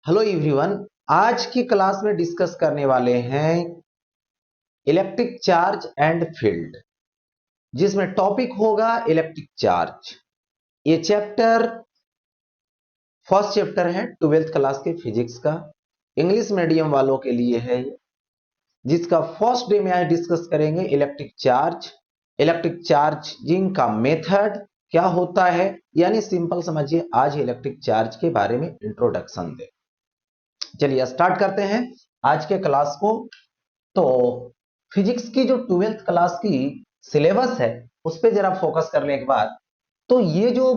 Hello everyone. आज की class में डिस्कस करने वाले हैं इलेक्ट्रिक चार्ज एंड फील्ड, जिसमें टॉपिक होगा इलेक्ट्रिक चार्ज। ये चैप्टर फर्स्ट चैप्टर है 12th क्लास के फिजिक्स का, इंग्लिश मीडियम वालों के लिए है, जिसका फर्स्ट डे में आज डिस्कस करेंगे इलेक्ट्रिक चार्ज, इलेक्ट्रिक चार्जिंग का मेथड क्या होता है, यानी सिंपल समझिए आज इलेक्ट्रिक चार्ज के बारे में इंट्रोडक्शन दे। चलिए स्टार्ट करते हैं आज के क्लास को। तो फिजिक्स की जो 12th क्लास की सिलेबस है उस पर जरा फोकस करने के बाद, तो ये जो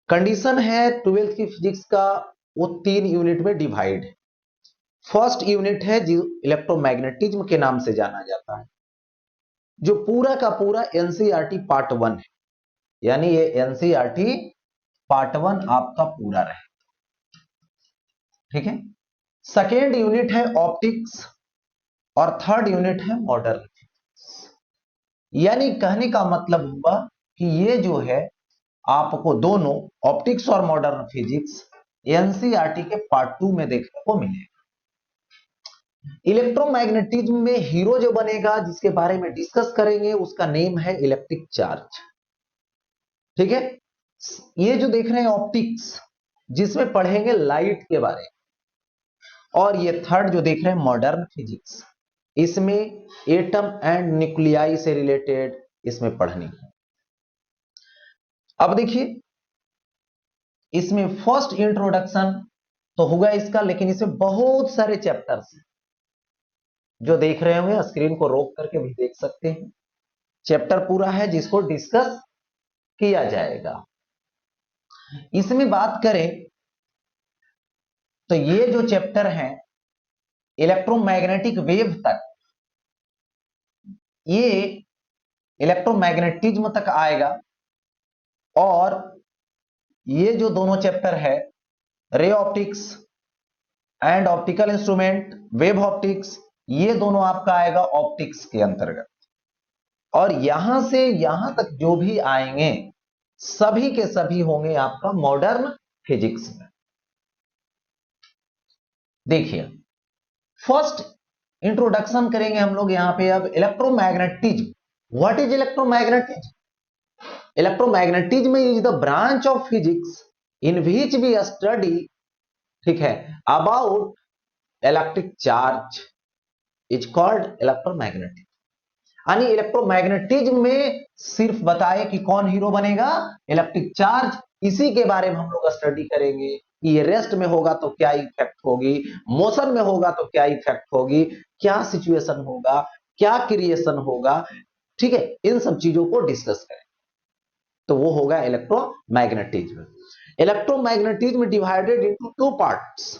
कंडीशन है 12th की फिजिक्स का, वो 3 यूनिट में डिवाइड है। फर्स्ट यूनिट है जो इलेक्ट्रोमैग्नेटिज्म के नाम से जाना जाता है, जो पूरा का पूरा एनसीईआरटी पार्ट 1 है, यानी ये एनसीईआरटी पार्ट 1 आपका पूरा रहे। ठीक है। सेकेंड यूनिट है ऑप्टिक्स और थर्ड यूनिट है मॉडर्न फिजिक्स। यानी कहने का मतलब हुआ कि ये जो है आपको दोनों ऑप्टिक्स और मॉडर्न फिजिक्स एनसीईआरटी के पार्ट 2 में देखने को मिलेगा। इलेक्ट्रोमैग्नेटिज्म में हीरो जो बनेगा, जिसके बारे में डिस्कस करेंगे, उसका नेम है इलेक्ट्रिक चार्ज। ठीक है। ये जो देख रहे हैं ऑप्टिक्स, जिसमें पढ़ेंगे लाइट के बारे में, और ये थर्ड जो देख रहे हैं मॉडर्न फिजिक्स, इसमें एटम एंड न्यूक्लियाई से रिलेटेड इसमें पढ़नी है। अब देखिए, इसमें फर्स्ट इंट्रोडक्शन तो होगा इसका, लेकिन इसमें बहुत सारे चैप्टर्स जो देख रहे होंगे, स्क्रीन को रोक करके भी देख सकते हैं। चैप्टर पूरा है जिसको डिस्कस किया जाएगा। इसमें बात करें तो ये जो चैप्टर है इलेक्ट्रोमैग्नेटिक वेव तक, ये इलेक्ट्रोमैग्नेटिज्म तक आएगा। और ये जो दोनों चैप्टर है ray optics and optical instrument, wave optics, ये दोनों आपका आएगा ऑप्टिक्स के अंतर्गत। और यहां से यहां तक जो भी आएंगे सभी के सभी होंगे आपका मॉडर्न फिजिक्स में। देखिए, फर्स्ट इंट्रोडक्शन करेंगे हम लोग यहां पे अब electromagnetism. What is electromagnetism? Electromagnetism is the branch of physics in which we study, ठीक है, about electric charge is called electromagnetism. यानी इलेक्ट्रोमैग्नेटिज्म में सिर्फ बताए कि कौन हीरो बनेगा, इलेक्ट्रिक चार्ज, इसी के बारे में हम लोग स्टडी करेंगे कि ये रेस्ट में होगा तो क्या इफेक्ट होगी, मोशन में होगा तो क्या इफेक्ट होगी, क्या सिचुएशन होगा, क्या क्रिएशन होगा। ठीक है, इन सब चीजों को डिस्कस करें तो वो होगा electromagnetism. Electromagnetism divided into 2 parts.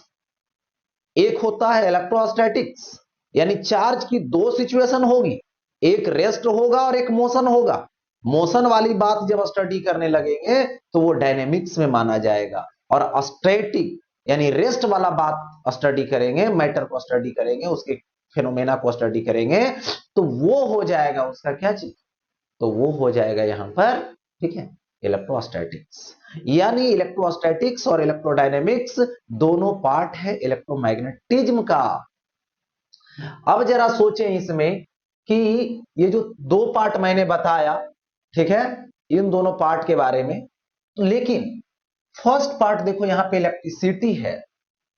एक होता है इलेक्ट्रोस्टैटिक्स, यानी चार्ज की 2 सिचुएशन होगी, एक रेस्ट होगा और एक मोशन होगा। मोशन वाली बात जब स्टडी करने लगेंगे तो वो डायनेमिक्स में माना जाएगा, और स्टैटिक यानी रेस्ट वाला बात स्टडी करेंगे, मैटर को स्टडी करेंगे, उसके फिनोमेना को स्टडी करेंगे, तो वो हो जाएगा उसका क्या चीज, तो वो हो जाएगा यहां पर, ठीक है, इलेक्ट्रोस्टैटिक्स। यानी इलेक्ट्रोस्टैटिक्स और इलेक्ट्रोडायनेमिक्स दोनों पार्ट है इलेक्ट्रोमैग्नेटिज्म का। अब जरा सोचें इसमें कि ये जो 2 पार्ट मैंने बताया, ठीक है, इन दोनों पार्ट के बारे में, लेकिन फर्स्ट पार्ट देखो यहां पे इलेक्ट्रिसिटी है,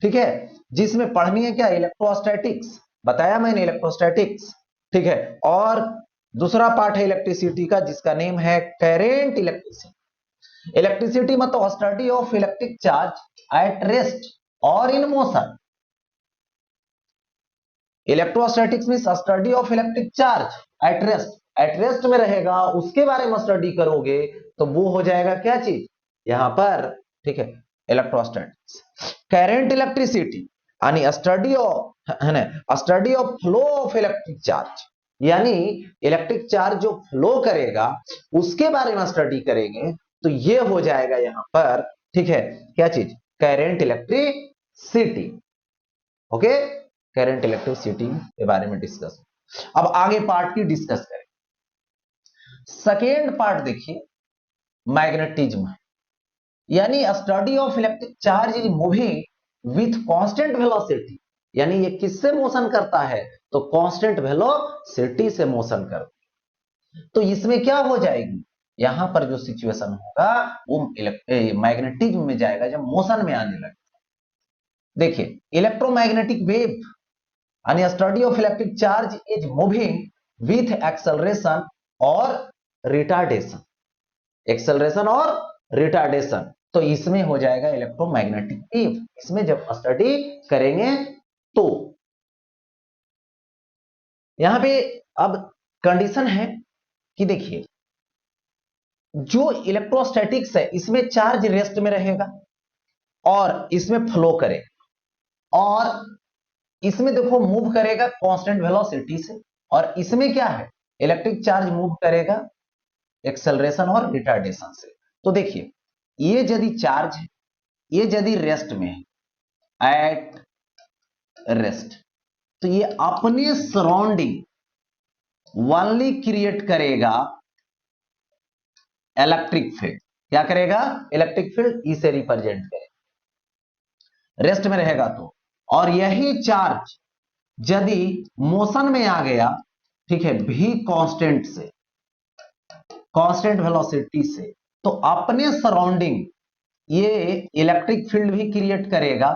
ठीक है, जिसमें पढ़नी है क्या, इलेक्ट्रोस्टैटिक्स, बताया मैंने इलेक्ट्रोस्टैटिक्स, ठीक है। और दूसरा पार्ट है इलेक्ट्रिसिटी का, जिसका नेम है करेंट इलेक्ट्रिसिटी। इलेक्ट्रिसिटी मतलब study of electric charge at rest और in motion. Electrostatics means study of electric charge at rest, at rest में रहेगा उसके बारे में स्टडी करोगे तो वो हो जाएगा क्या चीज यहां पर, ठीक है, इलेक्ट्रोस्टैटिक्स। करेंट इलेक्ट्रिसिटी यानी स्टडी ऑफ, है ना, study of flow of electric charge, यानी इलेक्ट्रिक चार्ज जो फ्लो करेगा उसके बारे में स्टडी करेंगे, तो ये हो जाएगा यहां पर, ठीक है, क्या चीज, current electricity. Okay, current electricity के बारे में डिस्कस। अब आगे पार्ट की डिस्कस करें। सेकेंड पार्ट देखिए मैग्नेटिज्म है, यानी study of electric charge is moving with constant velocity, यानी ये किससे मोशन करता है, तो कांस्टेंट वेलोसिटी से मोशन करता है। तो इसमें क्या हो जाएगी, यहां पर जो सिचुएशन होगा वो मैग्नेटिज्म में जाएगा जब मोशन में आने लगे। देखिए electromagnetic wave and study of electric charge is moving with acceleration और रिटार्डेशन, एक्सेलरेशन और रिटार्डेशन, तो इसमें हो जाएगा इलेक्ट्रोमैग्नेटिक वेव। इसमें जब स्टडी करेंगे तो यहां पे अब कंडीशन है कि देखिए जो इलेक्ट्रोस्टैटिक्स है इसमें चार्ज रेस्ट में रहेगा और इसमें फ्लो करेगा और इसमें देखो मूव करेगा कांस्टेंट वेलोसिटी से, और इसमें क्या है इलेक्ट्रिक चार्ज मूव करेगा एक्सेलरेशन और रिटार्डेशन से। तो देखिए ये यदि चार्ज है, ये यदि रेस्ट में है, एट रेस्ट, तो ये अपने सराउंडिंग ओनली क्रिएट करेगा इलेक्ट्रिक फील्ड। क्या करेगा, इलेक्ट्रिक फील्ड ई से रिप्रेजेंट करेगा रेस्ट में रहेगा तो। और यही चार्ज यदि मोशन में आ गया, ठीक है, भी कांस्टेंट से, कांस्टेंट वेलोसिटी से, तो अपने सराउंडिंग ये इलेक्ट्रिक फील्ड भी क्रिएट करेगा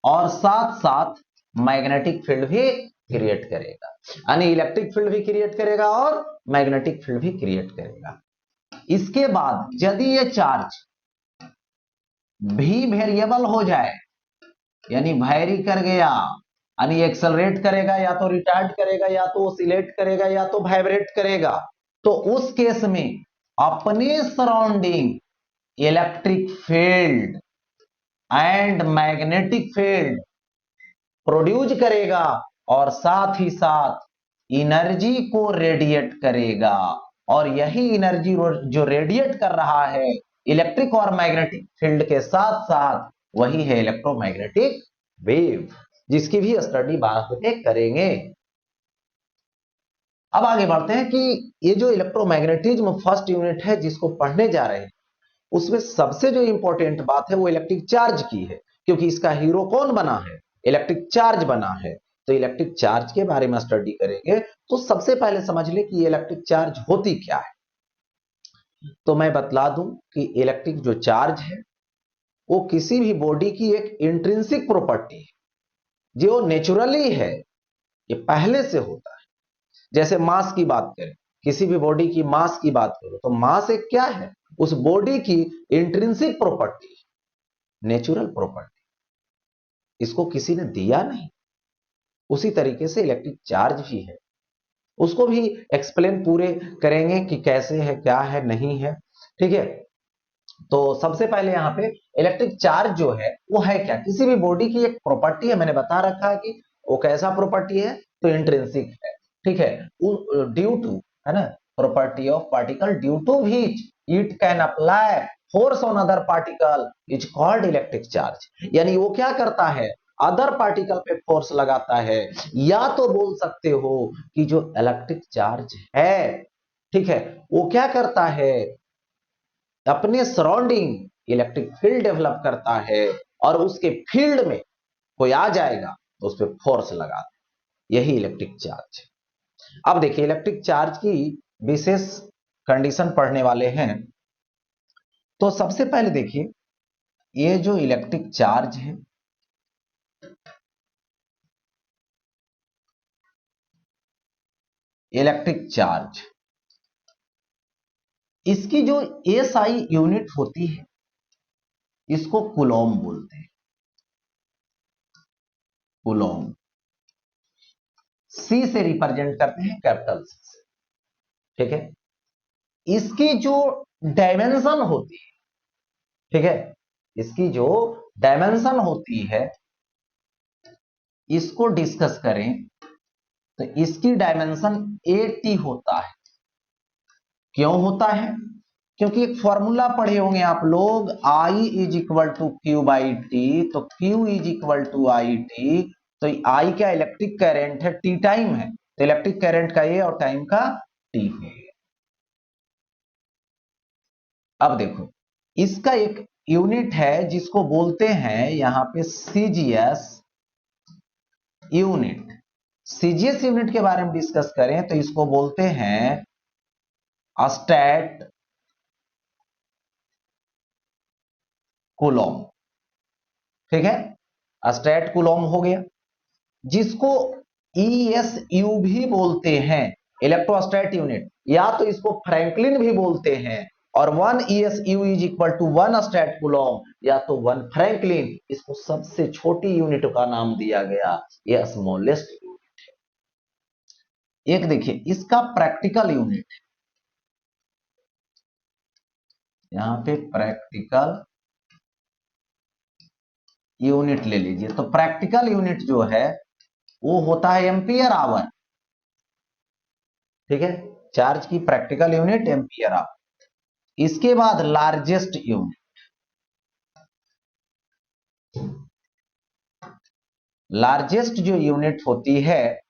और साथ साथ मैग्नेटिक फील्ड भी क्रिएट करेगा, यानी इलेक्ट्रिक फील्ड भी क्रिएट करेगा और मैग्नेटिक फील्ड भी क्रिएट करेगा। इसके बाद यदि ये चार्ज भी वेरिएबल हो जाए, यानी वैरी कर गया, यानी एक्सेलरेट करेगा या तो रिटार्ड करेगा या तो ओसिलेट करेगा या तो वाइब्रेट करेगा, तो उस केस में अपने surrounding electric field and magnetic field produce करेगा और साथ ही साथ एनर्जी को रेडिएट करेगा। और यही एनर्जी जो रेडिएट कर रहा है इलेक्ट्रिक और मैग्नेटिक फील्ड के साथ साथ, वही है इलेक्ट्रोमैग्नेटिक वेव, जिसकी भी स्टडी बाद में करेंगे। अब आगे बढ़ते हैं कि ये जो इलेक्ट्रोमैग्नेटिज्म फर्स्ट यूनिट है जिसको पढ़ने जा रहे हैं, उसमें सबसे जो इंपॉर्टेंट बात है वो इलेक्ट्रिक चार्ज की है, क्योंकि इसका हीरो कौन बना है, इलेक्ट्रिक चार्ज बना है। तो इलेक्ट्रिक चार्ज के बारे में स्टडी करेंगे तो सबसे पहले समझ ले कि इलेक्ट्रिक चार्ज होती क्या है। तो मैं बतला दूं कि इलेक्ट्रिक जो चार्ज है वो किसी भी बॉडी की एक इंट्रिंसिक प्रॉपर्टी है, जो नेचुरली है, ये पहले से होता है। जैसे मास की बात करें, किसी भी बॉडी की मास की बात करो तो मास एक क्या है, उस बॉडी की इंट्रिंसिक प्रॉपर्टी, नेचुरल प्रॉपर्टी, इसको किसी ने दिया नहीं। उसी तरीके से इलेक्ट्रिक चार्ज भी है, उसको भी एक्सप्लेन पूरे करेंगे कि कैसे है, क्या है, नहीं है, ठीक है। तो सबसे पहले यहां पे इलेक्ट्रिक चार्ज जो है वो है क्या, किसी भी बॉडी की एक प्रॉपर्टी है, मैंने बता रखा है कि वो कैसा प्रॉपर्टी है, तो इंट्रिंसिक है, ठीक है। ड्यू टू, है ना, property of particle due to which it can apply force on other particle is called electric charge. यानी वो क्या करता है, अदर पार्टिकल पे फोर्स लगाता है, या तो बोल सकते हो कि जो इलेक्ट्रिक चार्ज है, ठीक है, वो क्या करता है, अपने सराउंडिंग इलेक्ट्रिक फील्ड डेवलप करता है और उसके फील्ड में कोई आ जाएगा तो उस पर फोर्स लगा दे, यही इलेक्ट्रिक चार्ज है। अब देखिए इलेक्ट्रिक चार्ज की विशेष कंडीशन पढ़ने वाले हैं। तो सबसे पहले देखिए ये जो इलेक्ट्रिक चार्ज है, इलेक्ट्रिक चार्ज, इसकी जो एसआई यूनिट होती है इसको कूलॉम बोलते हैं, कूलॉम। सी से रिप्रेजेंट करते हैं, कैपिटल सी से, ठीक है। इसकी जो डायमेंशन होती है, ठीक है, इसकी जो डायमेंशन होती है इसको डिस्कस करें तो इसकी डायमेंशन 80 होता है। क्यों होता है, क्योंकि एक फॉर्मूला पढ़े होंगे आप लोग, I is equal to Q by T, तो Q is equal to I T. तो I क्या इलेक्ट्रिक करंट है, टी टाइम है, तो इलेक्ट्रिक करंट का ये और टाइम का टी है। अब देखो इसका एक यूनिट है जिसको बोलते हैं यहां पे सीजीएस यूनिट। सीजीएस यूनिट के बारे में डिस्कस करें तो इसको बोलते हैं स्टैट कूलॉम। ठीक है, स्टैट कूलॉम हो गया, जिसको ईएसयू भी बोलते हैं, इलेक्ट्रोस्टैट यूनिट, या तो इसको फ्रैंकलिन भी बोलते हैं। और 1 ESU is equal to 1 stat coulomb या तो 1 फ्रैंकलिन। इसको सबसे छोटी यूनिट का नाम दिया गया, ये स्मॉलेस्ट यूनिट है। एक देखिए इसका प्रैक्टिकल यूनिट, यहां पे प्रैक्टिकल यूनिट ले लीजिए, तो प्रैक्टिकल यूनिट जो है वो होता है एम्पियर आवर। ठीक है, चार्ज की प्रैक्टिकल यूनिट एम्पियर आवर। इसके बाद लार्जेस्ट यूनिट, लार्जेस्ट जो यूनिट होती है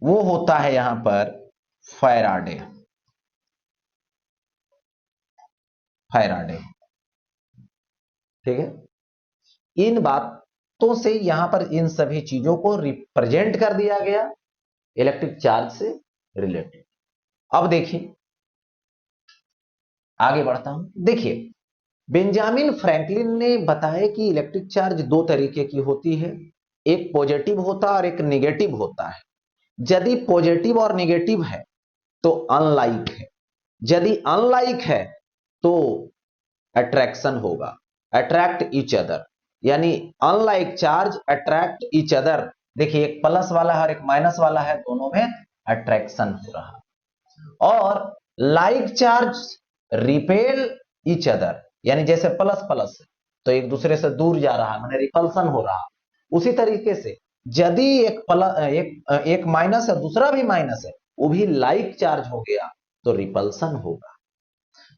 वो होता है यहां पर फैराडे। फैराडे, ठीक है। इन बातों से यहां पर इन सभी चीजों को रिप्रेजेंट कर दिया गया इलेक्ट्रिक चार्ज से रिलेटेड। अब देखिए आगे बढ़ता हूं। देखिए बेंजामिन फ्रैंकलिन ने बताया कि इलेक्ट्रिक चार्ज दो तरीके की होती है, एक पॉजिटिव होता है और एक निगेटिव होता है। यदि पॉजिटिव और निगेटिव है तो अनलाइक है, यदि अनलाइक है तो अट्रैक्शन होगा, अट्रैक्ट ईच अदर, यानी unlike charge attract each other. देखिए एक प्लस वाला है और एक माइनस वाला है, दोनों में अट्रैक्शन हो रहा। और like charge repel each other, यानी जैसे प्लस प्लस तो एक दूसरे से दूर जा रहा है, माने रिपल्सन हो रहा। उसी तरीके से यदि एक प्लस एक माइनस है दूसरा भी माइनस है, वो भी लाइक चार्ज हो गया तो रिपल्सन होगा।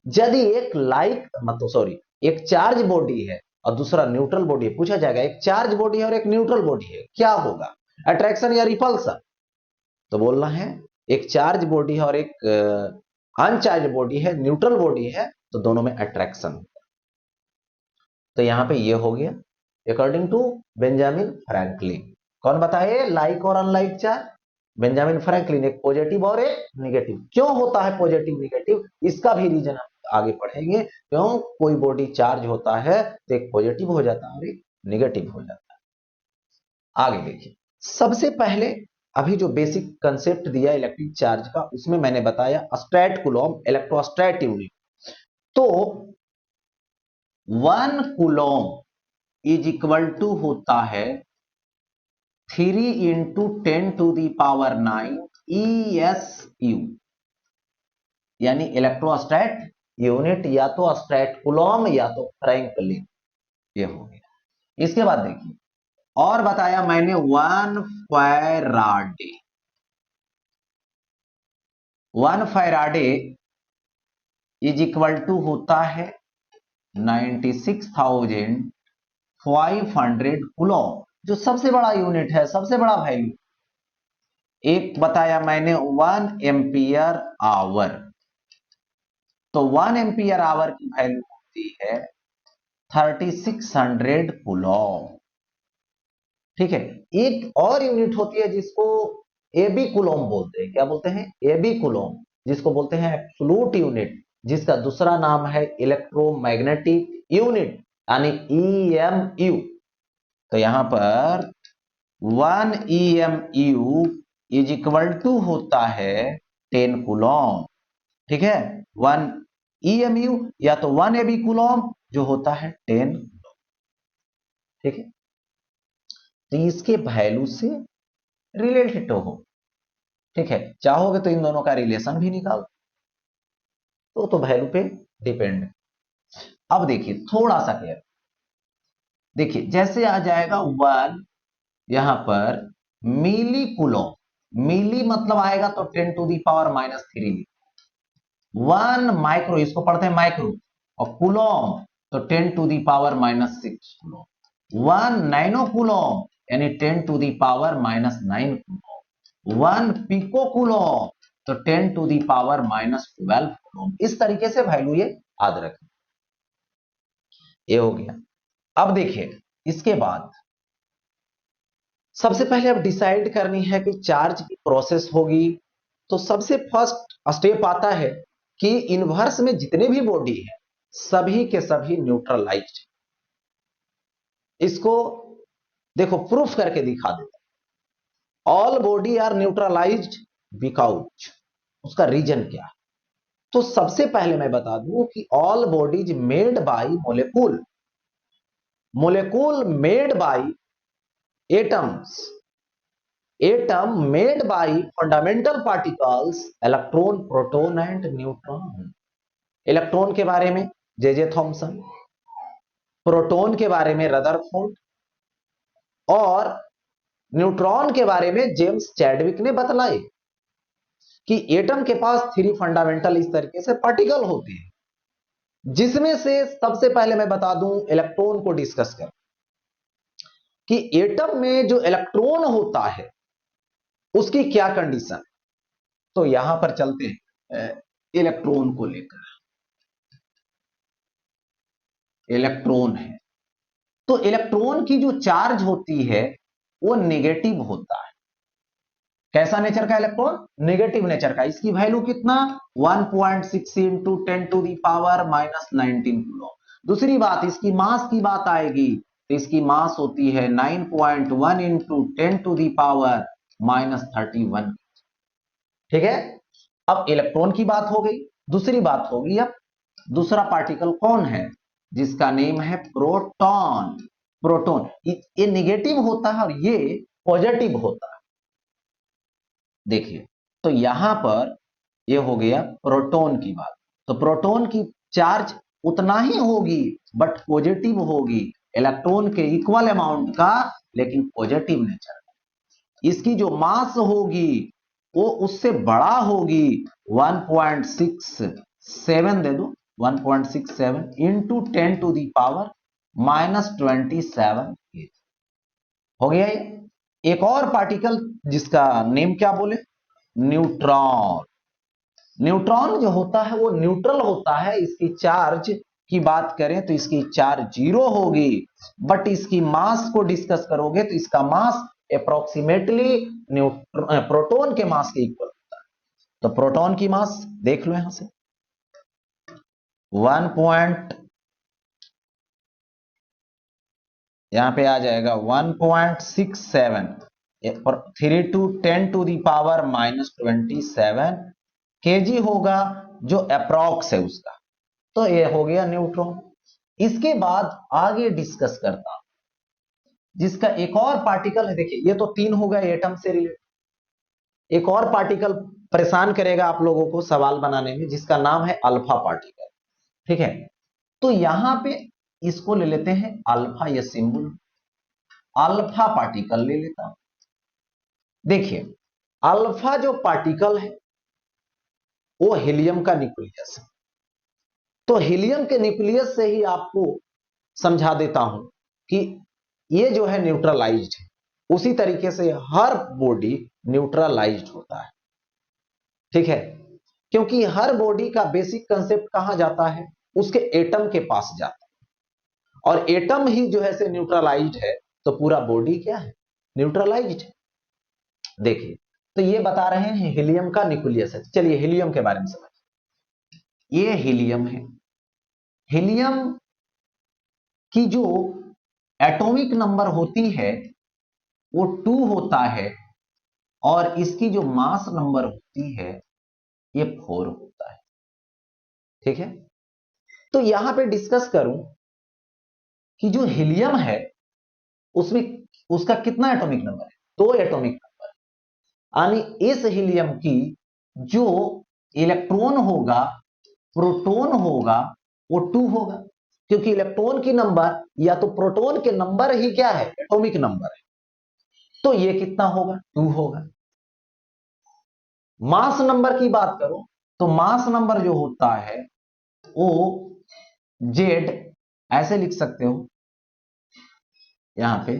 यदि एक लाइक मतलब सॉरी एक चार्ज बॉडी है और दूसरा न्यूट्रल बॉडी है, पूछा जाएगा एक चार्ज बॉडी है और एक न्यूट्रल बॉडी है, क्या होगा, अट्रैक्शन या रिपल्सन? तो बोलना है एक चार्ज बॉडी है और एक अनचार्ज बॉडी है, न्यूट्रल बॉडी है, तो दोनों में अट्रैक्शन। तो यहां पे ये हो गया अकॉर्डिंग टू बेंजामिन फ्रैंकलिन। कौन बताए लाइक और अनलाइक चार्ज? Benjamin Franklin. एक पॉजिटिव और एक निगेटिव। क्यों होता है पॉजिटिव निगेटिव, इसका भी रीजन हम आगे पढ़ेंगे। क्यों कोई बॉडी चार्ज होता है तो एक पॉजिटिव हो जाता है और एक निगेटिव हो जाता है। आगे देखिए, सबसे पहले अभी जो बेसिक कंसेप्ट दिया इलेक्ट्रिक चार्ज का, उसमें मैंने बताया स्ट्रैट कूलॉम इलेक्ट्रोस्टैट यूनिट। तो 1 कूलॉम इज इक्वल टू होता है 3 इंटू 10⁻⁹ ESU, यानी इलेक्ट्रोस्टैट यूनिट, या तो स्ट्रैट कूलॉम या तो फ्रैंकलिन। ये हो गया। इसके बाद देखिए और बताया मैंने 1 faraday. 1 faraday is equal to होता है 96,500 कूलॉम, जो सबसे बड़ा यूनिट है, सबसे बड़ा वैल्यू। एक बताया मैंने 1 एम्पियर आवर, तो 1 एम्पियर आवर की वैल्यू होती है 3600 कूलॉम। ठीक है, एक और यूनिट होती है जिसको एबी कूलॉम बोलते हैं। क्या बोलते हैं? एबी कूलॉम, जिसको बोलते हैं एब्सोल्यूट यूनिट, जिसका दूसरा नाम है इलेक्ट्रोमैग्नेटिक यूनिट, यानी EMU। तो यहां पर 1 EMU इज इक्वल टू होता है 10 कूलॉम। ठीक है, 1 EMU या तो 1 AB कूलॉम जो होता है 10 कूलॉम। ठीक है, तो इसके वैल्यू से रिलेटेड हो। ठीक है, चाहोगे तो इन दोनों का रिलेशन भी निकाल, तो वैल्यू पे डिपेंड है। अब देखिए थोड़ा सा क्लियर, देखिए जैसे आ जाएगा 1 यहां पर मिली कूलॉम, मिली मतलब आएगा तो 10⁻⁻3। 1 माइक्रो, इसको पढ़ते हैं माइक्रो, और कूलॉम तो 10⁻⁻6 कूलॉम। 1 नैनो कूलॉम यानी 10⁻⁻9 कूलॉम। 1 पिको कूलॉम तो 10⁻⁻12 कूलॉम। इस तरीके से वैल्यू ये याद रखें। ये हो गया। अब देखिए इसके बाद सबसे पहले अब डिसाइड करनी है कि चार्ज की प्रोसेस होगी। तो सबसे फर्स्ट स्टेप आता है कि इनवर्स में जितने भी बॉडी है सभी के सभी न्यूट्रलाइज्ड। इसको देखो प्रूफ करके दिखा देता। All body are neutralised because, उसका रीजन क्या है? तो सबसे पहले मैं बता दूं कि all bodies made by molecule, molecule made by atoms, atom made by fundamental particles electron proton and neutron. Electron के बारे में जे थॉमसन, प्रोटॉन के बारे में रदरफोर्ड और न्यूट्रॉन के बारे में जेम्स चैडविक ने बतलाए कि एटम के पास 3 फंडामेंटल इस तरीके से पार्टिकल होते हैं, जिसमें से सबसे पहले मैं बता दूं इलेक्ट्रॉन को डिस्कस कर कि एटम में जो इलेक्ट्रॉन होता है उसकी क्या कंडीशन है। तो यहां पर चलते हैं इलेक्ट्रॉन को लेकर। इलेक्ट्रॉन है तो इलेक्ट्रॉन की जो चार्ज होती है वो नेगेटिव होता है। कैसा नेचर का इलेक्ट्रॉन? नेगेटिव नेचर का। इसकी वैल्यू कितना? 1.6 into 10 to the power minus 19 coulomb. दूसरी बात इसकी मास की बात आएगी तो इसकी मास होती है 9.1 into 10 to the power minus 31। ठीक है, अब इलेक्ट्रॉन की बात हो गई। दूसरी बात होगी अब दूसरा पार्टिकल कौन है, जिसका नेम है प्रोटॉन। प्रोटॉन ये नेगेटिव होता है और ये पॉजिटिव होता है। देखिए तो यहां पर ये हो गया प्रोटॉन की बात। तो प्रोटॉन की चार्ज उतना ही होगी बट पॉजिटिव होगी, इलेक्ट्रॉन के इक्वल अमाउंट का, लेकिन पॉजिटिव नेचर। इसकी जो मास होगी वो उससे बड़ा होगी, 1.67 दे दो, 1.67 into 10 to the power minus 27 हो गया ये। एक और पार्टिकल जिसका नेम क्या बोले, न्यूट्रॉन। न्यूट्रॉन जो होता है वो न्यूट्रल होता है। इसकी चार्ज की बात करें तो इसकी चार्ज 0 होगी, बट इसकी मास को डिस्कस करोगे तो इसका मास अप्रोक्सीमेटली प्रोटॉन के मास के इक्वल होता है। तो प्रोटॉन की मास देख लो यहां से 1. यहां पे आ जाएगा 1.67 और 3 to 10 to the power minus 27 KG होगा, जो अप्रॉक्स है उसका। तो ये हो गया न्यूट्रॉन। इसके बाद आगे डिस्कस करता जिसका एक और पार्टिकल है। देखिए ये तो 3 हो गए एटम से रिलेटेड। एक और पार्टिकल परेशान करेगा आप लोगों को सवाल बनाने में, जिसका नाम है अल्फा पार्टिकल। ठीक है, तो यहां पे इसको ले लेते हैं अल्फा, ये सिंबल अल्फा पार्टिकल ले लेता हूं। देखिए अल्फा जो पार्टिकल है वो हीलियम का न्यूक्लियस है। तो हीलियम के न्यूक्लियस से ही आपको समझा देता हूं कि ये जो है न्यूट्रलाइज्ड है। उसी तरीके से हर बॉडी न्यूट्रलाइज्ड होता है। ठीक है, क्योंकि हर बॉडी का बेसिक कंसेप्ट कहां जाता है, उसके एटम के पास जाता है, और एटम ही जो है से न्यूट्रलाइज्ड है तो पूरा बॉडी क्या है, न्यूट्रलाइज्ड है। देखिए तो ये बता रहे हैं हीलियम का न्यूक्लियस है। चलिए हीलियम के बारे में समझिए। ये हीलियम है। हीलियम की जो एटॉमिक नंबर होती है वो 2 होता है, और इसकी जो मास नंबर होती है ये 4 होता है। ठीक है, तो यहां पे डिस्कस करूं कि जो हीलियम है उसमें उसका कितना एटॉमिक नंबर है, 2 एटॉमिक नंबर। यानी इस हीलियम की जो इलेक्ट्रॉन होगा, प्रोटॉन होगा, वो 2 होगा, क्योंकि इलेक्ट्रॉन की नंबर या तो प्रोटॉन के नंबर ही क्या है, एटॉमिक नंबर है। तो ये कितना होगा, 2 होगा। मास नंबर की बात करो तो मास नंबर जो होता है वो जेड ऐसे लिख सकते हो यहां पे,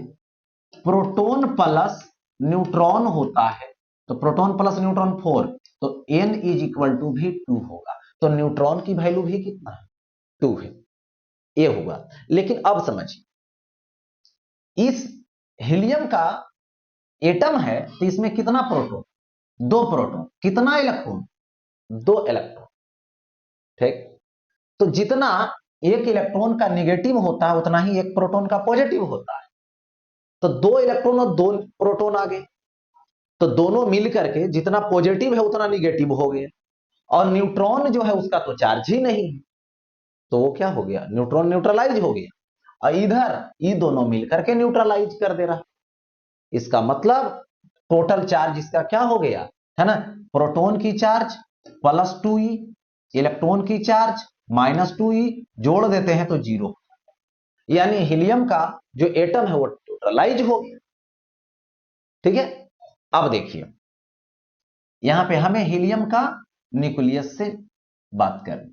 प्रोटॉन प्लस न्यूट्रॉन होता है। तो प्रोटॉन प्लस न्यूट्रॉन 4, तो n इज इक्वल टू भी 2 होगा। तो न्यूट्रॉन की वैल्यू भी कितना है, 2 है। ये हुआ। लेकिन अब समझिए, इस हीलियम का एटम है तो इसमें कितना प्रोटॉन? 2 प्रोटॉन। कितना इलेक्ट्रॉन? 2 इलेक्ट्रॉन। ठीक, तो जितना एक इलेक्ट्रॉन का नेगेटिव होता है उतना ही एक प्रोटॉन का पॉजिटिव होता है। तो 2 इलेक्ट्रॉन और 2 प्रोटॉन आ गए, तो दोनों मिलकर के जितना पॉजिटिव है उतना निगेटिव हो गया। और न्यूट्रॉन जो है उसका तो चार्ज ही नहीं है, तो वो क्या हो गया? न्यूट्रॉन न्यूट्रलाइज हो गया। और इधर ये दोनों मिलकर के न्यूट्रलाइज कर दे रहा। इसका मतलब टोटल चार्ज इसका क्या हो गया, है ना? प्रोटॉन की चार्ज +2e, इलेक्ट्रॉन की चार्ज -2e, जोड़ देते हैं तो 0। यानी हीलियम का जो एटम है वो न्यूट्रलाइज हो गया। ठीक है, अब देखिए यहां पे हमें हीलियम का न्यूक्लियस से बात करें,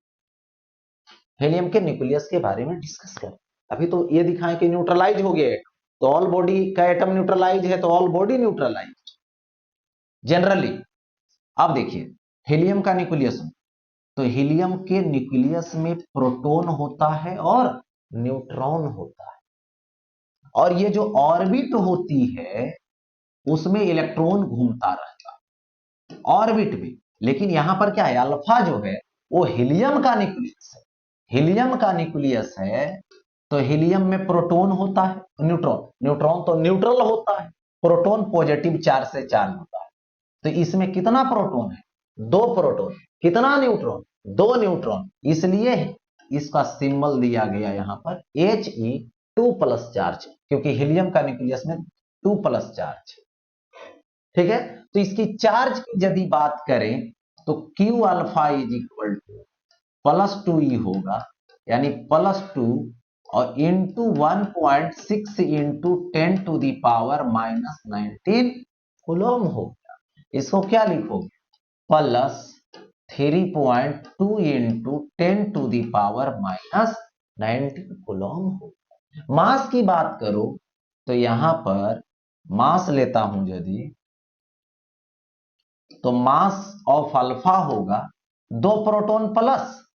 हीलियम के न्यूक्लियस के बारे में डिस्कस करें। अभी तो ये दिखाएं कि न्यूट्रलाइज हो गया, तो ऑल बॉडी का एटम न्यूट्रलाइज है तो ऑल बॉडी न्यूट्रलाइज जनरली। अब देखिए हीलियम का न्यूक्लियस, तो हीलियम के न्यूक्लियस में प्रोटॉन होता है और न्यूट्रॉन होता है, और ये जो ऑर्बिट होती है उसमें इलेक्ट्रॉन घूमता रहता है ऑर्बिट में। लेकिन यहां पर क्या है, अल्फा जो है वो हीलियम का न्यूक्लियस है, हीलियम का न्यूक्लियस है। तो हीलियम में प्रोटॉन होता है, न्यूट्रॉन, न्यूट्रॉन तो न्यूट्रल होता है, प्रोटॉन पॉजिटिव चार्ज से चार्ज होता है। तो इसमें कितना प्रोटॉन है? 2 प्रोटॉन। कितना न्यूट्रॉन? 2 न्यूट्रॉन। इसलिए इसका सिंबल दिया गया यहां पर He2+ चार्ज, क्योंकि हीलियम का न्यूक्लियस में 2+ चार्ज। ठीक है, तो इसकी चार्ज की यदि बात करें तो Q अल्फा +2e होगा, यानी +2 और इंटू 1.6 इंटू 10⁻⁻19 कूलम होगा। इसको क्या लिखोगे? +3.2 इंटू 10⁻⁻19 कूलम होगा। मास की बात करो तो यहां पर मास लेता हूं यदि, तो मास ऑफ अल्फा होगा 2 प्रोटॉन प्लस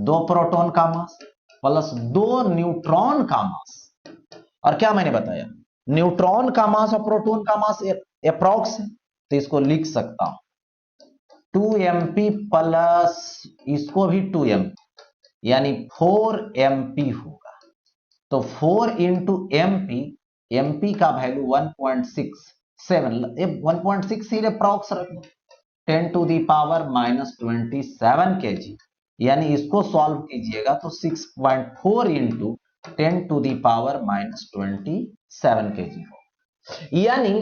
2 प्रोटॉन का मास प्लस 2 न्यूट्रॉन का मास। और क्या मैंने बताया, न्यूट्रॉन का मास और प्रोटॉन का मास अप्रॉक्स है, तो इसको लिख सकता हूं 2mp प्लस इसको भी 2mp, यानी 4mp होगा। तो 4 इंटू एमपी, एमपी का वैल्यू 1.67, 1.6 अप्रॉक्स रख लो, 10⁻⁻27 kg, यानी इसको सॉल्व कीजिएगा तो 6.4 इंटू 10⁻⁻27 kg हो। यानी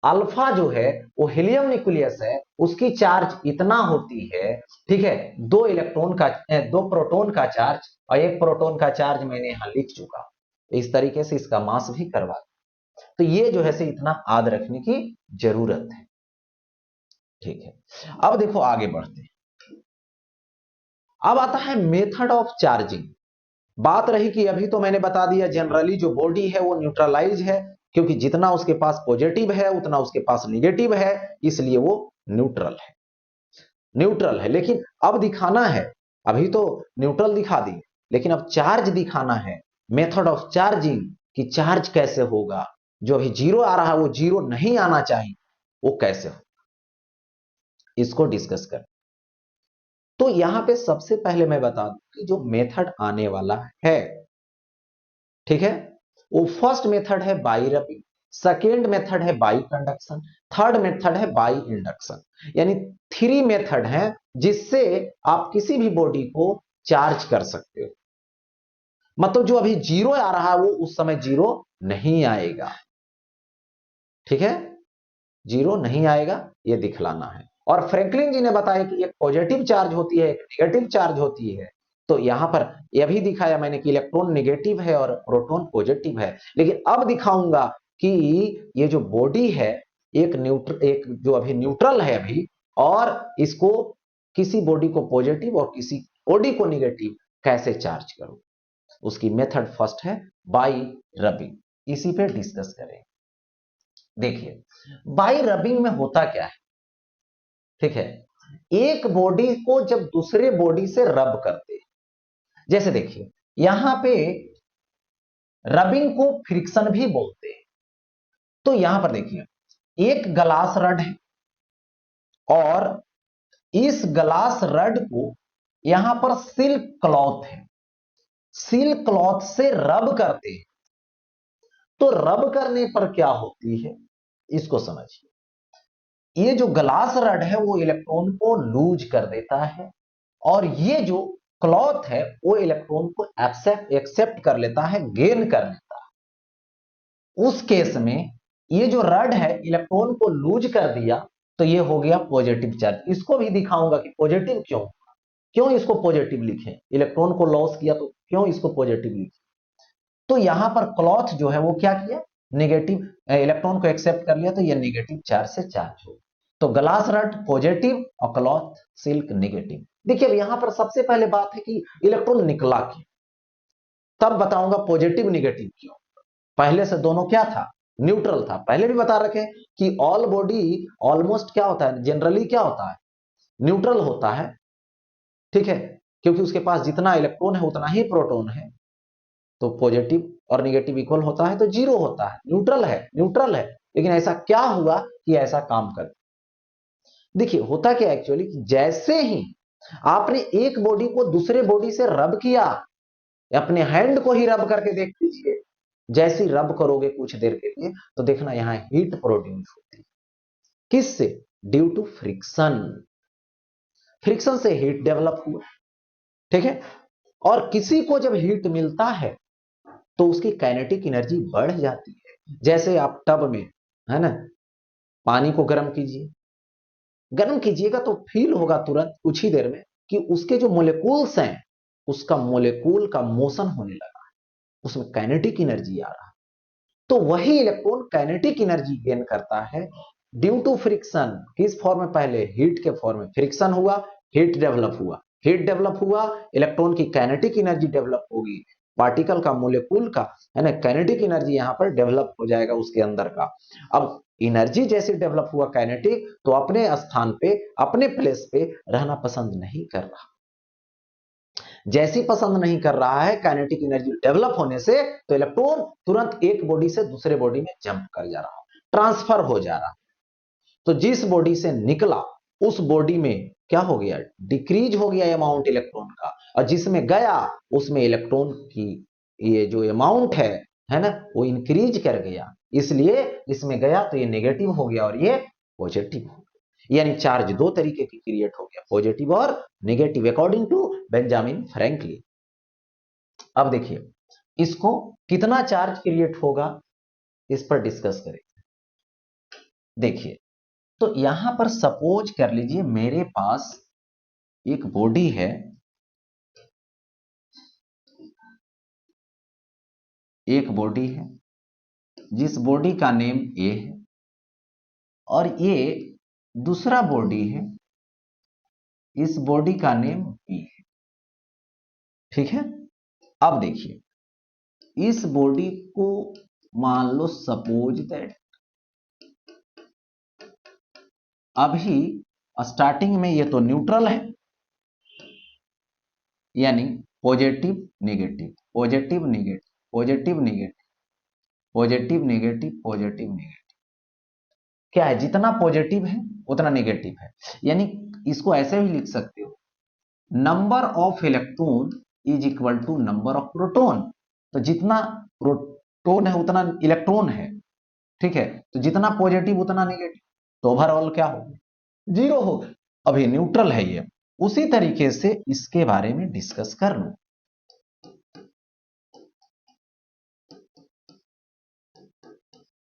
अल्फा जो है वो हीलियम न्यूक्लियस है, उसकी चार्ज इतना होती है। ठीक है, 2 इलेक्ट्रॉन का 2 प्रोटॉन का चार्ज और 1 प्रोटॉन का चार्ज मैंने यहां लिख चुका। इस तरीके से इसका मास भी करवा, तो ये जो है से इतना याद रखने की जरूरत है। ठीक है, अब देखो आगे बढ़ते हैं। अब आता है मेथड ऑफ चार्जिंग। बात रही कि अभी तो मैंने बता दिया जनरली जो बॉडी है वो न्यूट्रलाइज है, क्योंकि जितना उसके पास पॉजिटिव है उतना उसके पास निगेटिव है, इसलिए वो न्यूट्रल है, न्यूट्रल है। लेकिन अब दिखाना है, अभी तो न्यूट्रल दिखा दी, लेकिन अब चार्ज दिखाना है, मेथड ऑफ चार्जिंग कि चार्ज कैसे होगा। जो अभी 0 आ रहा है वो 0 नहीं आना चाहिए, वो कैसे हो, इसको डिस्कस कर। तो यहां पे सबसे पहले मैं बता दूं कि जो मेथड आने वाला है, ठीक है, वो फर्स्ट मेथड है बाई रबिंग, सेकेंड मेथड है बाई कंडक्शन, थर्ड मेथड है बाई इंडक्शन। यानी 3 मेथड है जिससे आप किसी भी बॉडी को चार्ज कर सकते हो। मतलब जो अभी 0 आ रहा है वो उस समय 0 नहीं आएगा। ठीक है, 0 नहीं आएगा, ये दिखलाना है। और फ्रैंकलिन जी ने बताया कि एक पॉजिटिव चार्ज होती है, एक नेगेटिव चार्ज होती है। तो यहां पर यह भी दिखाया मैंने कि इलेक्ट्रॉन नेगेटिव है और प्रोटॉन पॉजिटिव है। लेकिन अब दिखाऊंगा कि ये जो बॉडी है एक जो अभी न्यूट्रल है अभी, और इसको किसी बॉडी को पॉजिटिव और किसी बॉडी को नेगेटिव कैसे चार्ज करूं। उसकी मेथड फर्स्ट है बाई रबिंग, इसी पे डिस्कस करें। देखिए बाई रबिंग में होता क्या है, ठीक है, एक बॉडी को जब दूसरे बॉडी से रब करते हैं, जैसे देखिए यहां पे रबिंग को फ्रिक्शन भी बोलते हैं। तो यहां पर देखिए, एक ग्लास रड है और इस ग्लास रड को यहां पर सिल्क क्लॉथ है, सिल्क क्लॉथ से रब करते हैं। तो रब करने पर क्या होती है, इसको समझिए। ये जो ग्लास रड है वो इलेक्ट्रॉन को लूज कर देता है और ये जो क्लॉथ है वो इलेक्ट्रॉन को एक्सेप्ट कर लेता है, गेन कर लेता है। उस केस में ये जो रड है इलेक्ट्रॉन को लूज कर दिया तो ये हो गया पॉजिटिव चार्ज। इसको भी दिखाऊंगा कि पॉजिटिव क्यों इसको पॉजिटिव लिखे, इलेक्ट्रॉन को लॉस किया तो क्यों इसको पॉजिटिव लिखे। तो यहां पर क्लॉथ जो है वो क्या किया, नेगेटिव, इलेक्ट्रॉन को एक्सेप्ट कर लिया तो ये नेगेटिव चार्ज से चार्ज हो। तो ग्लास रड पॉजिटिव और क्लॉथ सिल्क नेगेटिव। देखिए अब यहां पर सबसे पहले बात है कि इलेक्ट्रॉन निकला क्यों, तब बताऊंगा पॉजिटिव निगेटिव क्यों। पहले से दोनों क्या था, न्यूट्रल था। पहले भी बता रखे कि ऑल बॉडी ऑलमोस्ट क्या होता है, जनरली क्या होता है, न्यूट्रल होता है, ठीक है, क्योंकि उसके पास जितना इलेक्ट्रॉन है उतना ही प्रोटॉन है। तो पॉजिटिव और नेगेटिव इक्वल होता है तो जीरो होता है, न्यूट्रल है, न्यूट्रल है। लेकिन ऐसा क्या हुआ कि ऐसा काम कर, देखिए होता क्या एक्चुअली, जैसे ही आपने एक बॉडी को दूसरे बॉडी से रब किया, अपने हैंड को ही रब करके देख लीजिए, जैसे रब करोगे कुछ देर के लिए तो देखना यहां हीट प्रोड्यूस होती है। किससे, ड्यू टू फ्रिक्शन, फ्रिक्शन से हीट डेवलप हुआ, ठीक है। और किसी को जब हीट मिलता है तो उसकी काइनेटिक एनर्जी बढ़ जाती है। जैसे आप टब में, है ना, पानी को गर्म कीजिए, गर्म कीजिएगा तो फील होगा तुरंत कुछ ही देर में कि उसके जो मोलिक्यूल्स हैं उसका मोलिक्यूल का मोशन होने लगा, उसमें काइनेटिक एनर्जी आ रहा है। तो वही इलेक्ट्रॉन काइनेटिक एनर्जी गेन करता है ड्यू टू फ्रिक्शन। किस फॉर्म में, पहले हीट के फॉर्म में, फ्रिक्शन हुआ, हीट डेवलप हुआ, हीट डेवलप हुआ, इलेक्ट्रॉन की काइनेटिक एनर्जी डेवलप होगी, पार्टिकल का, मोलिक्यूल का, है ना, काइनेटिक एनर्जी यहां पर डेवलप हो जाएगा उसके अंदर का। अब एनर्जी जैसे डेवलप हुआ काइनेटिक, तो अपने स्थान पे, अपने प्लेस पे रहना पसंद नहीं कर रहा। जैसी पसंद नहीं कर रहा है काइनेटिक एनर्जी डेवलप होने से, तो इलेक्ट्रॉन तुरंत एक बॉडी से दूसरे बॉडी में जंप कर जा रहा, ट्रांसफर हो जा रहा। तो जिस बॉडी से निकला उस बॉडी में क्या हो गया, डिक्रीज हो गया अमाउंट इलेक्ट्रॉन का, और जिसमें गया उसमें इलेक्ट्रॉन की ये जो अमाउंट है ना, वो इंक्रीज कर गया। इसलिए इसमें गया तो ये नेगेटिव हो गया और ये पॉजिटिव हो गया। यानी चार्ज दो तरीके की क्रिएट हो गया, पॉजिटिव और negative, according to Benjamin Franklin. अब देखिए इसको कितना चार्ज क्रिएट होगा इस पर डिस्कस करें। देखिए तो यहां पर सपोज कर लीजिए मेरे पास एक बॉडी है, एक बॉडी है जिस बॉडी का नेम ए है, और ये दूसरा बॉडी है, इस बॉडी का नेम बी है, ठीक है। अब देखिए इस बॉडी को मान लो सपोज दैट अभी स्टार्टिंग में ये तो न्यूट्रल है, यानी positive negative, positive negative, positive negative, positive negative, positive negative. क्या है, जितना पॉजिटिव है उतना नेगेटिव है। यानी इसको ऐसे भी लिख सकते हो, number of electron is equal to number of proton. तो जितना प्रोटॉन है उतना इलेक्ट्रॉन है, ठीक है। तो जितना पॉजिटिव उतना नेगेटिव, तो ओवरऑल क्या होगा, जीरो होगा। अभी न्यूट्रल है ये। उसी तरीके से इसके बारे में डिस्कस कर लो।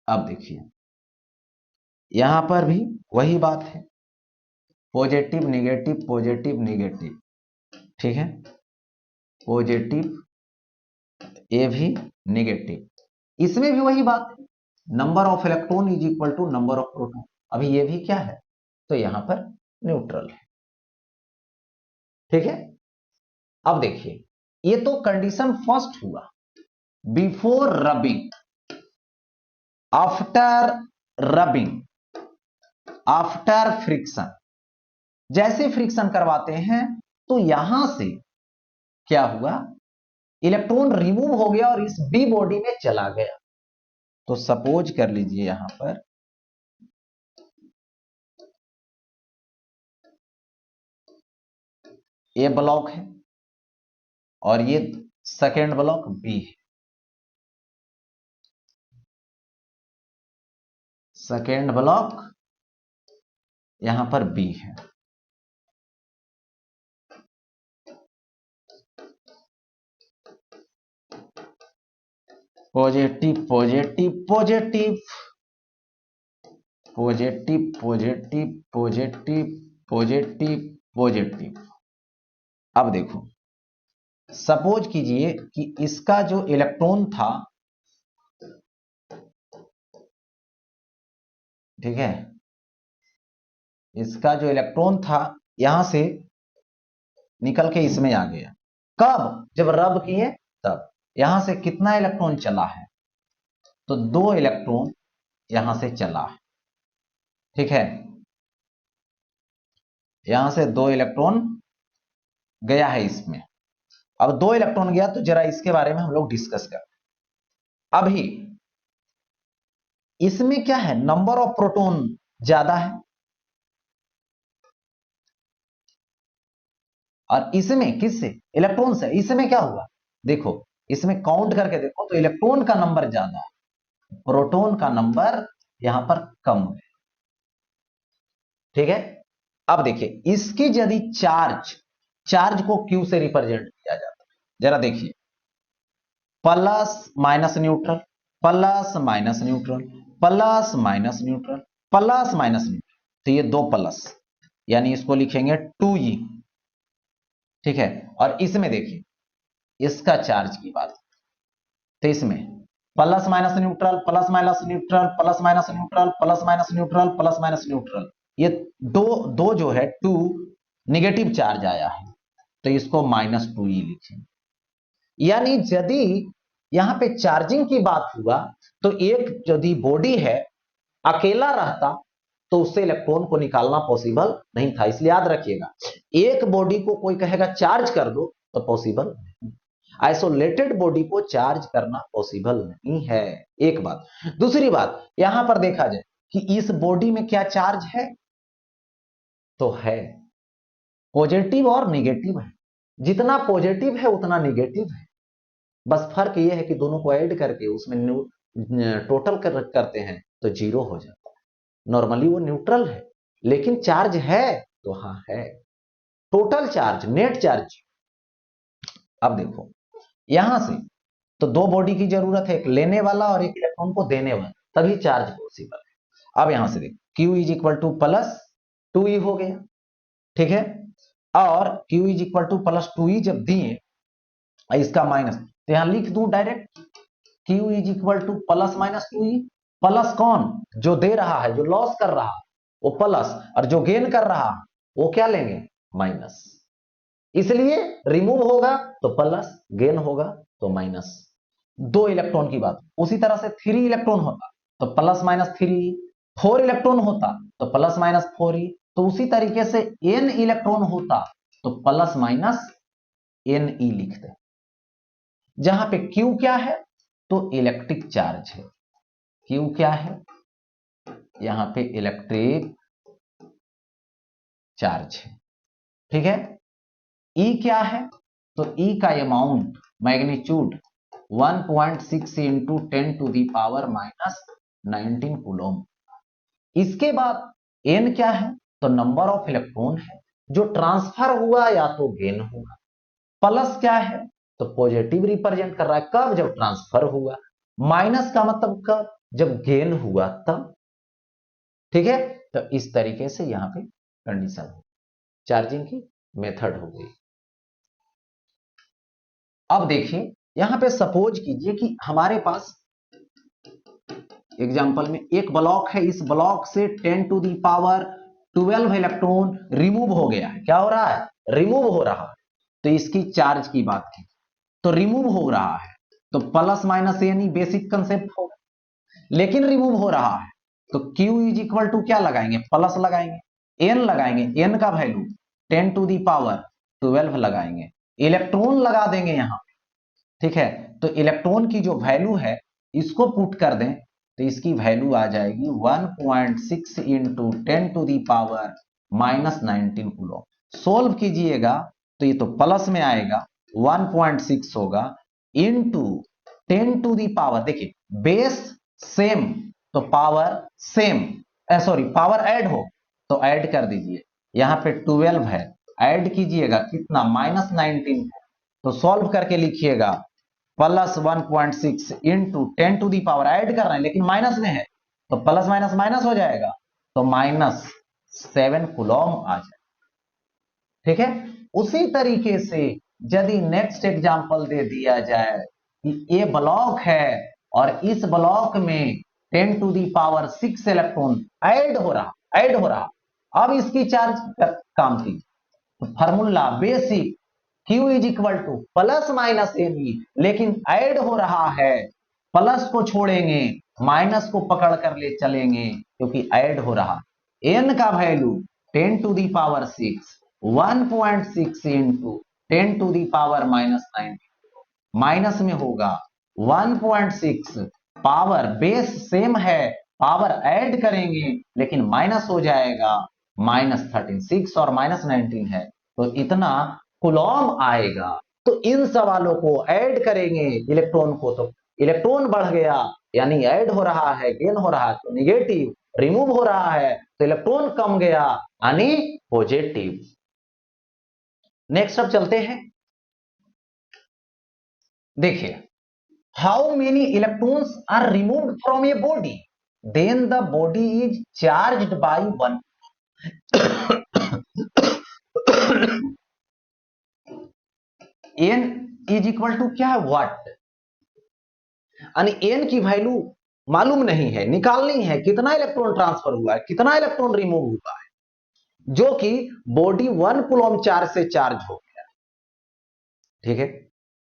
अब देखिए यहां पर भी वही बात है, पॉजिटिव नेगेटिव, पॉजिटिव नेगेटिव, ठीक है, पॉजिटिव ये भी नेगेटिव। इसमें भी वही बात है, number of electron is equal to number of proton. अभी ये भी क्या है, तो यहां पर न्यूट्रल है, ठीक है। अब देखिए ये तो कंडीशन फर्स्ट हुआ, before rubbing, after rubbing, after friction. जैसे फ्रिक्शन करवाते हैं तो यहां से क्या हुआ, इलेक्ट्रॉन रिमूव हो गया और इस बी बॉडी में चला गया। तो सपोज कर लीजिए यहां पर ए ब्लॉक है और ये सेकेंड ब्लॉक बी है। सेकेंड ब्लॉक यहां पर बी है। Positive positive positive positive positive positive positive positive. अब देखो सपोज कीजिए कि इसका जो इलेक्ट्रॉन था, ठीक है, इसका जो इलेक्ट्रॉन था यहां से निकल के इसमें आ गया। कब? जब रब किए तब। यहां से कितना इलेक्ट्रॉन चला है? तो 2 इलेक्ट्रॉन यहां से चला है, ठीक है, यहां से 2 इलेक्ट्रॉन गया है इसमें। अब 2 इलेक्ट्रॉन गया तो जरा इसके बारे में हम लोग डिस्कस करें। अभी इसमें क्या है, नंबर ऑफ प्रोटॉन ज्यादा है और इसमें किससे? इलेक्ट्रॉन से। इसमें क्या हुआ देखो, इसमें काउंट करके देखो तो इलेक्ट्रॉन का नंबर ज्यादा है, प्रोटॉन का नंबर यहां पर कम है, ठीक है। अब देखिए इसकी यदि चार्ज, चार्ज को क्यू से रिप्रेजेंट किया जाता है, जरा देखिए, plus minus neutral, plus minus neutral, plus minus neutral, plus minus neutral. तो ये 2 प्लस, यानी इसको लिखेंगे 2e, ठीक है। और इसमें देखिए इसका चार्ज की बात, तो इसमें plus minus neutral, plus minus neutral, plus minus neutral, plus minus neutral, plus minus neutral, ये दो दो जो है 2 निगेटिव चार्ज आया है, तो इसको -2e लिखें। यानी यदि यहां पे चार्जिंग की बात हुआ तो एक यदि बॉडी है अकेला रहता तो उससे इलेक्ट्रॉन को निकालना पॉसिबल नहीं था। इसलिए याद रखिएगा, एक बॉडी को कोई कहेगा चार्ज कर दो तो पॉसिबल नहीं, आइसोलेटेड बॉडी को चार्ज करना पॉसिबल नहीं है। एक बात। दूसरी बात, यहां पर देखा जाए कि इस बॉडी में क्या चार्ज है, तो है पॉजिटिव और निगेटिव है। जितना पॉजिटिव है उतना निगेटिव है, बस फर्क यह है कि दोनों को ऐड करके उसमें टोटल करते हैं तो 0 हो जाता है। नॉर्मली वो न्यूट्रल है, लेकिन चार्ज है तो हाँ है, टोटल चार्ज, नेट चार्ज। अब देखो यहां से तो 2 बॉडी की जरूरत है, एक लेने वाला और एक इलेक्ट्रॉन को देने वाला, तभी चार्ज पॉसिबल है। अब यहां से देखो Q is equal to plus 2e हो गया, ठीक है। और Q is equal to plus 2e जब दिए, इसका माइनस, तो यहां लिख दूं direct Q is equal to plus minus 2e। Plus कौन? जो दे रहा है, जो लॉस कर रहा है वो प्लस, और जो गेन कर रहा है वो क्या लेंगे? माइनस। इसलिए रिमूव होगा तो प्लस, गेन होगा तो माइनस। 2 इलेक्ट्रॉन की बात। उसी तरह से 3 इलेक्ट्रॉन होता तो प्लस माइनस 3, 4 इलेक्ट्रॉन होता तो प्लस माइनस 4e, तो उसी तरीके से n इलेक्ट्रॉन होता तो प्लस माइनस ne लिखते। जहां पे Q क्या है, तो इलेक्ट्रिक चार्ज है। Q क्या है? यहां पे इलेक्ट्रिक चार्ज है, ठीक है। E क्या है? तो E का amount, magnitude 1.6 into 10 to the power -19 coulomb. इसके बाद N क्या है? तो नंबर ऑफ इलेक्ट्रॉन है जो ट्रांसफर हुआ या तो गेन हुआ। प्लस क्या है? तो पॉजिटिव रिप्रेजेंट कर रहा है, कब? जब ट्रांसफर हुआ। माइनस का मतलब कब? जब गेन हुआ तब, ठीक है। तो इस तरीके से यहां पे कंडीशन हो, चार्जिंग की मेथड हो गई। अब देखिए यहां पे सपोज कीजिए कि हमारे पास एग्जांपल में एक ब्लॉक है, इस ब्लॉक से 10 to the power 12 electron remove हो गया है। क्या हो रहा है? रिमूव हो रहा है। तो इसकी चार्ज की बात की तो रिमूव हो रहा है तो प्लस माइनस यानी बेसिक कंसेप्ट होगा, लेकिन रिमूव हो रहा है तो Q इज इक्वल टू क्या लगाएंगे? प्लस लगाएंगे, N लगाएंगे, N का वैल्यू 10 टू दी पावर 12 लगाएंगे, इलेक्ट्रॉन लगा देंगे यहां, ठीक है। तो इलेक्ट्रॉन की जो वैल्यू है इसको पुट कर दें तो इसकी वैल्यू आ जाएगी 1.6 इंटू 10⁻⁻19 कूलम। सोल्व कीजिएगा तो ये तो प्लस में आएगा, 1.6 होगा इंटू 10⁻, देखिए बेस सेम तो power same, sorry power add हो तो ऐड कर दीजिए, यहां पे 12 है, ऐड कीजिएगा कितना -19, तो सॉल्व करके लिखिएगा प्लस 1.6 इंटू 10⁻, ऐड कर रहे हैं लेकिन माइनस में है तो प्लस माइनस माइनस हो जाएगा तो -7 कूलम आ जाए। ठीक है। उसी तरीके से यदि नेक्स्ट एग्जांपल दे दिया जाए कि ये ब्लॉक है और इस ब्लॉक में 10⁻6 इलेक्ट्रॉन ऐड हो रहा, अब इसकी चार्ज काम की formula basic Q is equal to plus minus N, लेकिन ऐड हो रहा है, प्लस को छोड़ेंगे माइनस को पकड़ कर ले चलेंगे क्योंकि ऐड हो रहा। एन का वैल्यू 10⁻6 1.6 इंटू 10⁻⁻9 माइनस में होगा 1.6, पावर बेस सेम है, पावर ऐड करेंगे लेकिन माइनस हो जाएगा -13, 6 और -19 है तो इतना कूलम आएगा। तो इन सवालों को ऐड करेंगे इलेक्ट्रॉन को तो इलेक्ट्रॉन बढ़ गया यानी ऐड हो रहा है, गेन हो रहा है तो निगेटिव, रिमूव हो रहा है तो इलेक्ट्रॉन कम गया यानी पॉजिटिव। नेक्स्ट अब चलते हैं, देखिए how many electrons are removed from a body then the body is charged by 1। N is equal to क्या है, व्हाट, यानी एन की वैल्यू मालूम नहीं है, निकालनी है कितना इलेक्ट्रॉन ट्रांसफर हुआ है, कितना इलेक्ट्रॉन रिमूव हुआ है, जो कि बॉडी 1 कूलम चार्ज से चार्ज हो गया। ठीक है।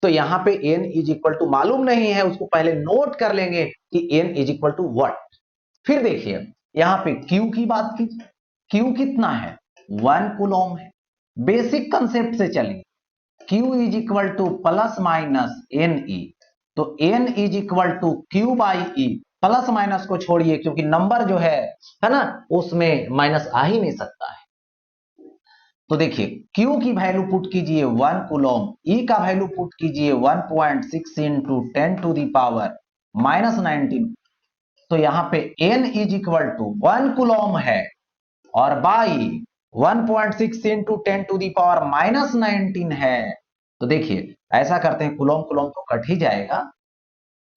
तो यहां पे एन इज इक्वल टू मालूम नहीं है, उसको पहले नोट कर लेंगे कि N is equal to what. फिर देखिए यहां पे क्यू की बात की, क्यू कितना है 1 कूलम है, बेसिक कंसेप्ट से चलिए Q is equal to plus minus N E, तो N is equal to Q by E, plus minus को छोड़िए क्योंकि नंबर जो है ना उसमें माइनस आ ही नहीं सकता है। तो देखिए Q की वैल्यू पुट कीजिए 1 कूलम, E का वैल्यू पुट कीजिए 1.6 इंटू 10⁻⁻19, तो यहां पे N is equal to 1 coulomb है और बाई 1.6 इंटू 10⁻⁻19 है। तो देखिए ऐसा करते हैं, कूलम कूलम तो कट ही जाएगा,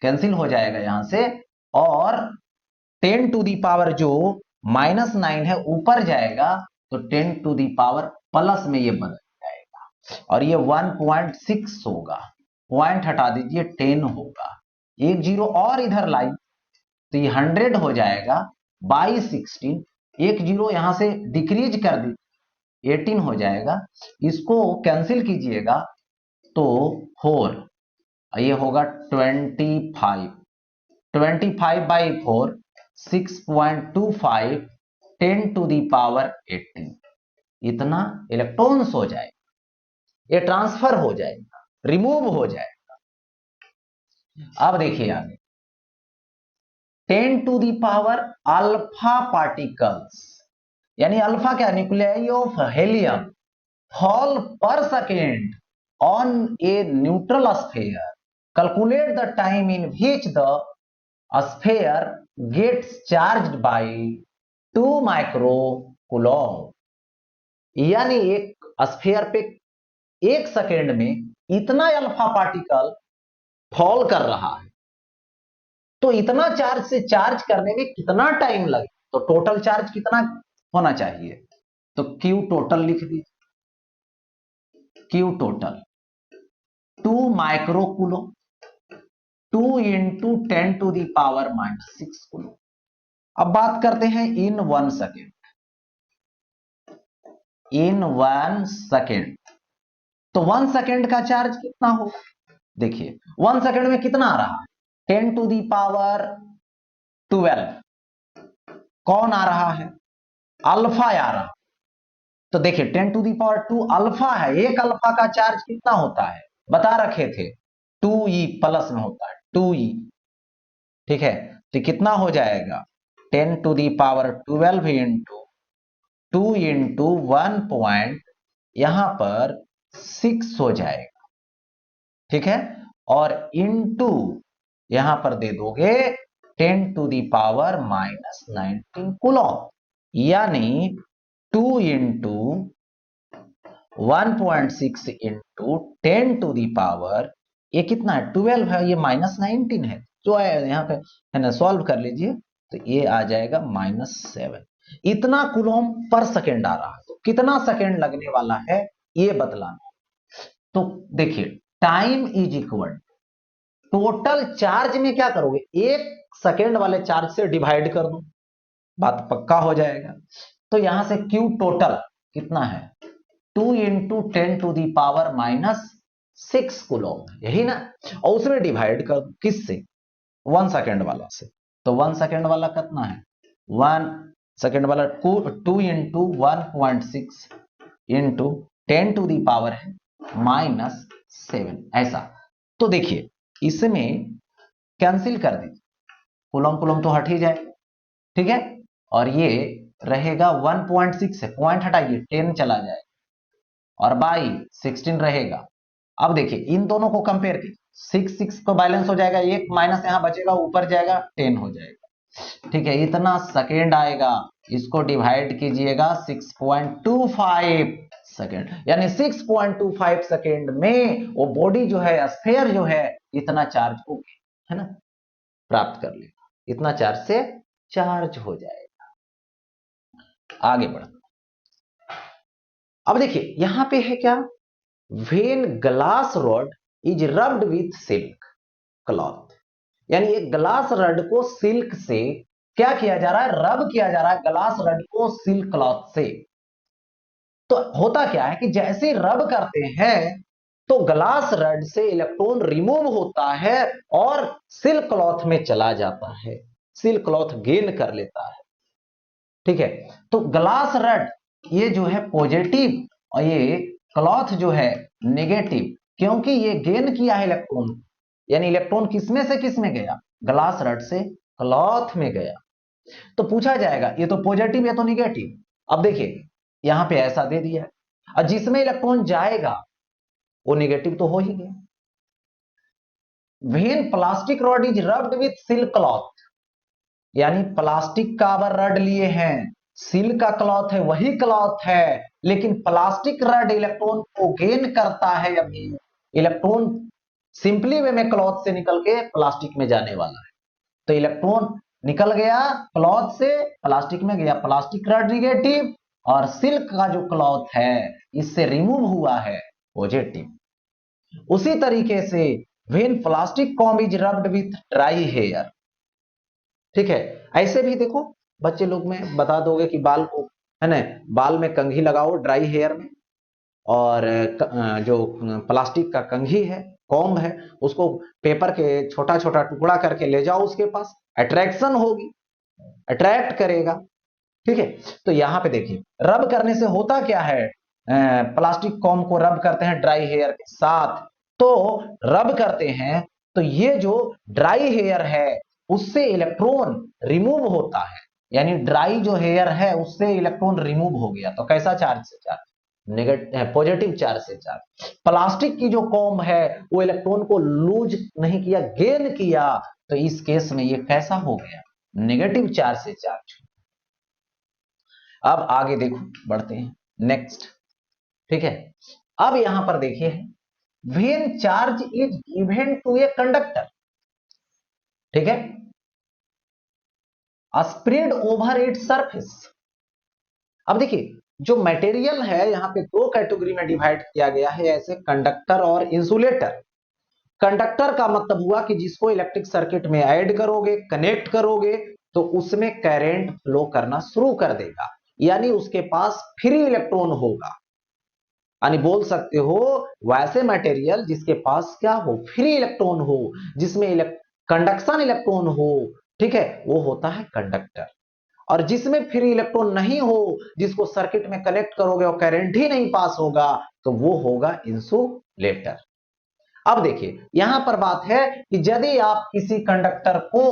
कैंसिल हो जाएगा यहां से, और 10 जो -9 है ऊपर जाएगा तो 10 प्लस में ये बदल जाएगा और ये 1.6 होगा, पॉइंट हटा दीजिए 10 होगा, एक जीरो और इधर लाई तो ये 100 हो जाएगा बाई 16, एक जीरो यहां से डिक्रीज कर दीजिए 18 हो जाएगा, इसको कैंसिल कीजिएगा तो 4, ये होगा 25 बाई 4 6.25 10⁻18, इतना इलेक्ट्रॉन्स हो जाएगा, ये ट्रांसफर हो जाएगा, रिमूव हो जाएगा। अब देखिए आगे 10 अल्फा पार्टिकल्स, यानी अल्फा क्या, nuclei of helium fall per second on a neutral sphere, calculate the time in which the sphere gets charged by 2 micro coulomb, यानी एक स्फीयर पे 1 सेकेंड में इतना अल्फा पार्टिकल फॉल कर रहा है, तो इतना चार्ज से चार्ज करने में कितना टाइम लगे, तो टोटल चार्ज कितना होना चाहिए, तो Q टोटल लिख दीजिए, Q total 2 micro coulomb, 2 into 10⁻⁻6 coulomb. अब बात करते हैं इन 1 सेकेंड, इन 1 सेकेंड, तो 1 सेकेंड का चार्ज कितना होगा, देखिए 1 सेकेंड में कितना आ रहा है 10⁻12, कौन आ रहा है, अल्फा आ रहा, तो देखिए 10⁻2 अल्फा है, एक अल्फा का चार्ज कितना होता है बता रखे थे 2 2e प्लस में होता है 2e, ठीक है। तो कितना हो जाएगा 10 to the power 12 into 2 into 1 point यहां पर 6 हो जाएगा, ठीक है। और इंटू यहां पर दे दोगे 10 टू दी पावर -19 कूलम, यानी 2 into 1.6 into 10 to the power ये कितना है 12 है, ये -19 है, जो है यहाँ पे है ना, सॉल्व कर लीजिए तो ये आ जाएगा -7। इतना कूलम पर सेकेंड आ रहा है, तो कितना सेकेंड लगने वाला है ये बतलाना। तो देखिए time is equal total charge में क्या करोगे, एक सेकेंड वाले चार्ज से डिवाइड कर दो, बात पक्का हो जाएगा। तो यहां से Q टोटल कितना है 2 into 10 to the power -6 coulomb, यही ना, और उसमें डिवाइड कर दो किससे 1 सेकेंड वाला से। तो 1 सेकेंड वाला कितना है 1 सेकेंड वाला 2 into 1.6 into 10 to the power है -7, ऐसा। तो देखिए इसमें कैंसिल कर दीजिए, कूलम कूलम तो हट ही जाए, ठीक है। और ये रहेगा 1.6 है, पॉइंट हटाइए 10 चला जाए और बाई 16 रहेगा। अब देखिए इन दोनों को कंपेयर कीजिए, 6 तो बैलेंस हो जाएगा, एक माइनस यहां बचेगा, ऊपर जाएगा 10 हो जाएगा, ठीक है। इतना सेकेंड आएगा, इसको डिवाइड कीजिएगा 6.25 सेकेंड, यानी 6.25 सेकेंड में वो बॉडी जो है स्फीयर जो है इतना चार्ज हो गया है ना, प्राप्त कर लेगा, इतना चार्ज से चार्ज हो जाएगा। आगे बढ़, अब देखिए यहां पे है क्या, when glass rod is rubbed with silk cloth, यानी एक ग्लास रड को सिल्क से क्या किया जा रहा है, रब किया जा रहा है ग्लास रड को सिल्क क्लॉथ से। तो होता क्या है कि जैसे रब करते हैं तो ग्लास रड से इलेक्ट्रॉन रिमूव होता है और सिल्क क्लॉथ में चला जाता है, सिल्क क्लॉथ गेन कर लेता है, ठीक है। तो ग्लास रड ये जो है पॉजिटिव और ये क्लॉथ जो है नेगेटिव, क्योंकि ये गेन किया है इलेक्ट्रॉन, यानी इलेक्ट्रॉन किसमें से किसमें गया, ग्लास रड से क्लॉथ में गया। तो पूछा जाएगा ये तो पॉजिटिव ये तो निगेटिव, अब देखिए यहां पे ऐसा दे दिया है, और जिसमें इलेक्ट्रॉन जाएगा वो निगेटिव तो हो ही गया। When plastic rod is rubbed with silk cloth, यानी प्लास्टिक का अब रड लिए हैं, सिल्क का क्लॉथ है वही क्लॉथ है, लेकिन प्लास्टिक रड इलेक्ट्रॉन को गेन करता है, अभी इलेक्ट्रॉन सिंपली वे में क्लॉथ से निकल के प्लास्टिक में जाने वाला है। तो इलेक्ट्रॉन निकल गया क्लॉथ से प्लास्टिक में गया, प्लास्टिक रड निगेटिव और सिल्क का जो क्लॉथ है इससे रिमूव हुआ है पॉजिटिव। उसी तरीके से when plastic comb is rubbed with dry hair, ठीक है। ऐसे भी देखो बच्चे लोग में बता दोगे कि बाल को है ना, बाल में कंघी लगाओ ड्राई हेयर में, और जो प्लास्टिक का कंघी है कॉम्ब है उसको पेपर के छोटा छोटा टुकड़ा करके ले जाओ उसके पास, अट्रैक्शन होगी, अट्रैक्ट करेगा, ठीक है। तो यहां पे देखिए रब करने से होता क्या है, प्लास्टिक कॉम्ब को रब करते हैं ड्राई हेयर के साथ, तो रब करते हैं तो ये जो ड्राई हेयर है उससे इलेक्ट्रॉन रिमूव होता है, यानी ड्राई जो हेयर है उससे इलेक्ट्रॉन रिमूव हो गया, तो कैसा चार्ज से चार्ज, नेगेटिव पॉजिटिव चार्ज से चार्ज। प्लास्टिक की जो कॉम्ब है वो इलेक्ट्रॉन को लूज नहीं किया, गेन किया, तो इस केस में ये कैसा हो गया, नेगेटिव चार्ज से चार्ज। अब आगे देखो बढ़ते हैं नेक्स्ट, ठीक है। अब यहां पर देखिए when charge is given to a conductor, ठीक है, स्प्रेड ओवर इट्स सरफेस। अब देखिए जो मटेरियल है यहां पे दो कैटेगरी में डिवाइड किया गया है, ऐसे कंडक्टर और इंसुलेटर। कंडक्टर का मतलब हुआ कि जिसको इलेक्ट्रिक सर्किट में ऐड करोगे कनेक्ट करोगे तो उसमें करंट फ्लो करना शुरू कर देगा, यानी उसके पास फ्री इलेक्ट्रॉन होगा, यानी बोल सकते हो वैसे मटेरियल जिसके पास क्या हो, फ्री इलेक्ट्रॉन हो, जिसमें कंडक्शन इलेक्ट्रॉन हो, ठीक है, वो होता है कंडक्टर। और जिसमें फ्री इलेक्ट्रॉन नहीं हो, जिसको सर्किट में कनेक्ट करोगे और करंट ही नहीं पास होगा, तो वो होगा इंसुलेटर। अब देखिए यहां पर बात है कि यदि आप किसी कंडक्टर को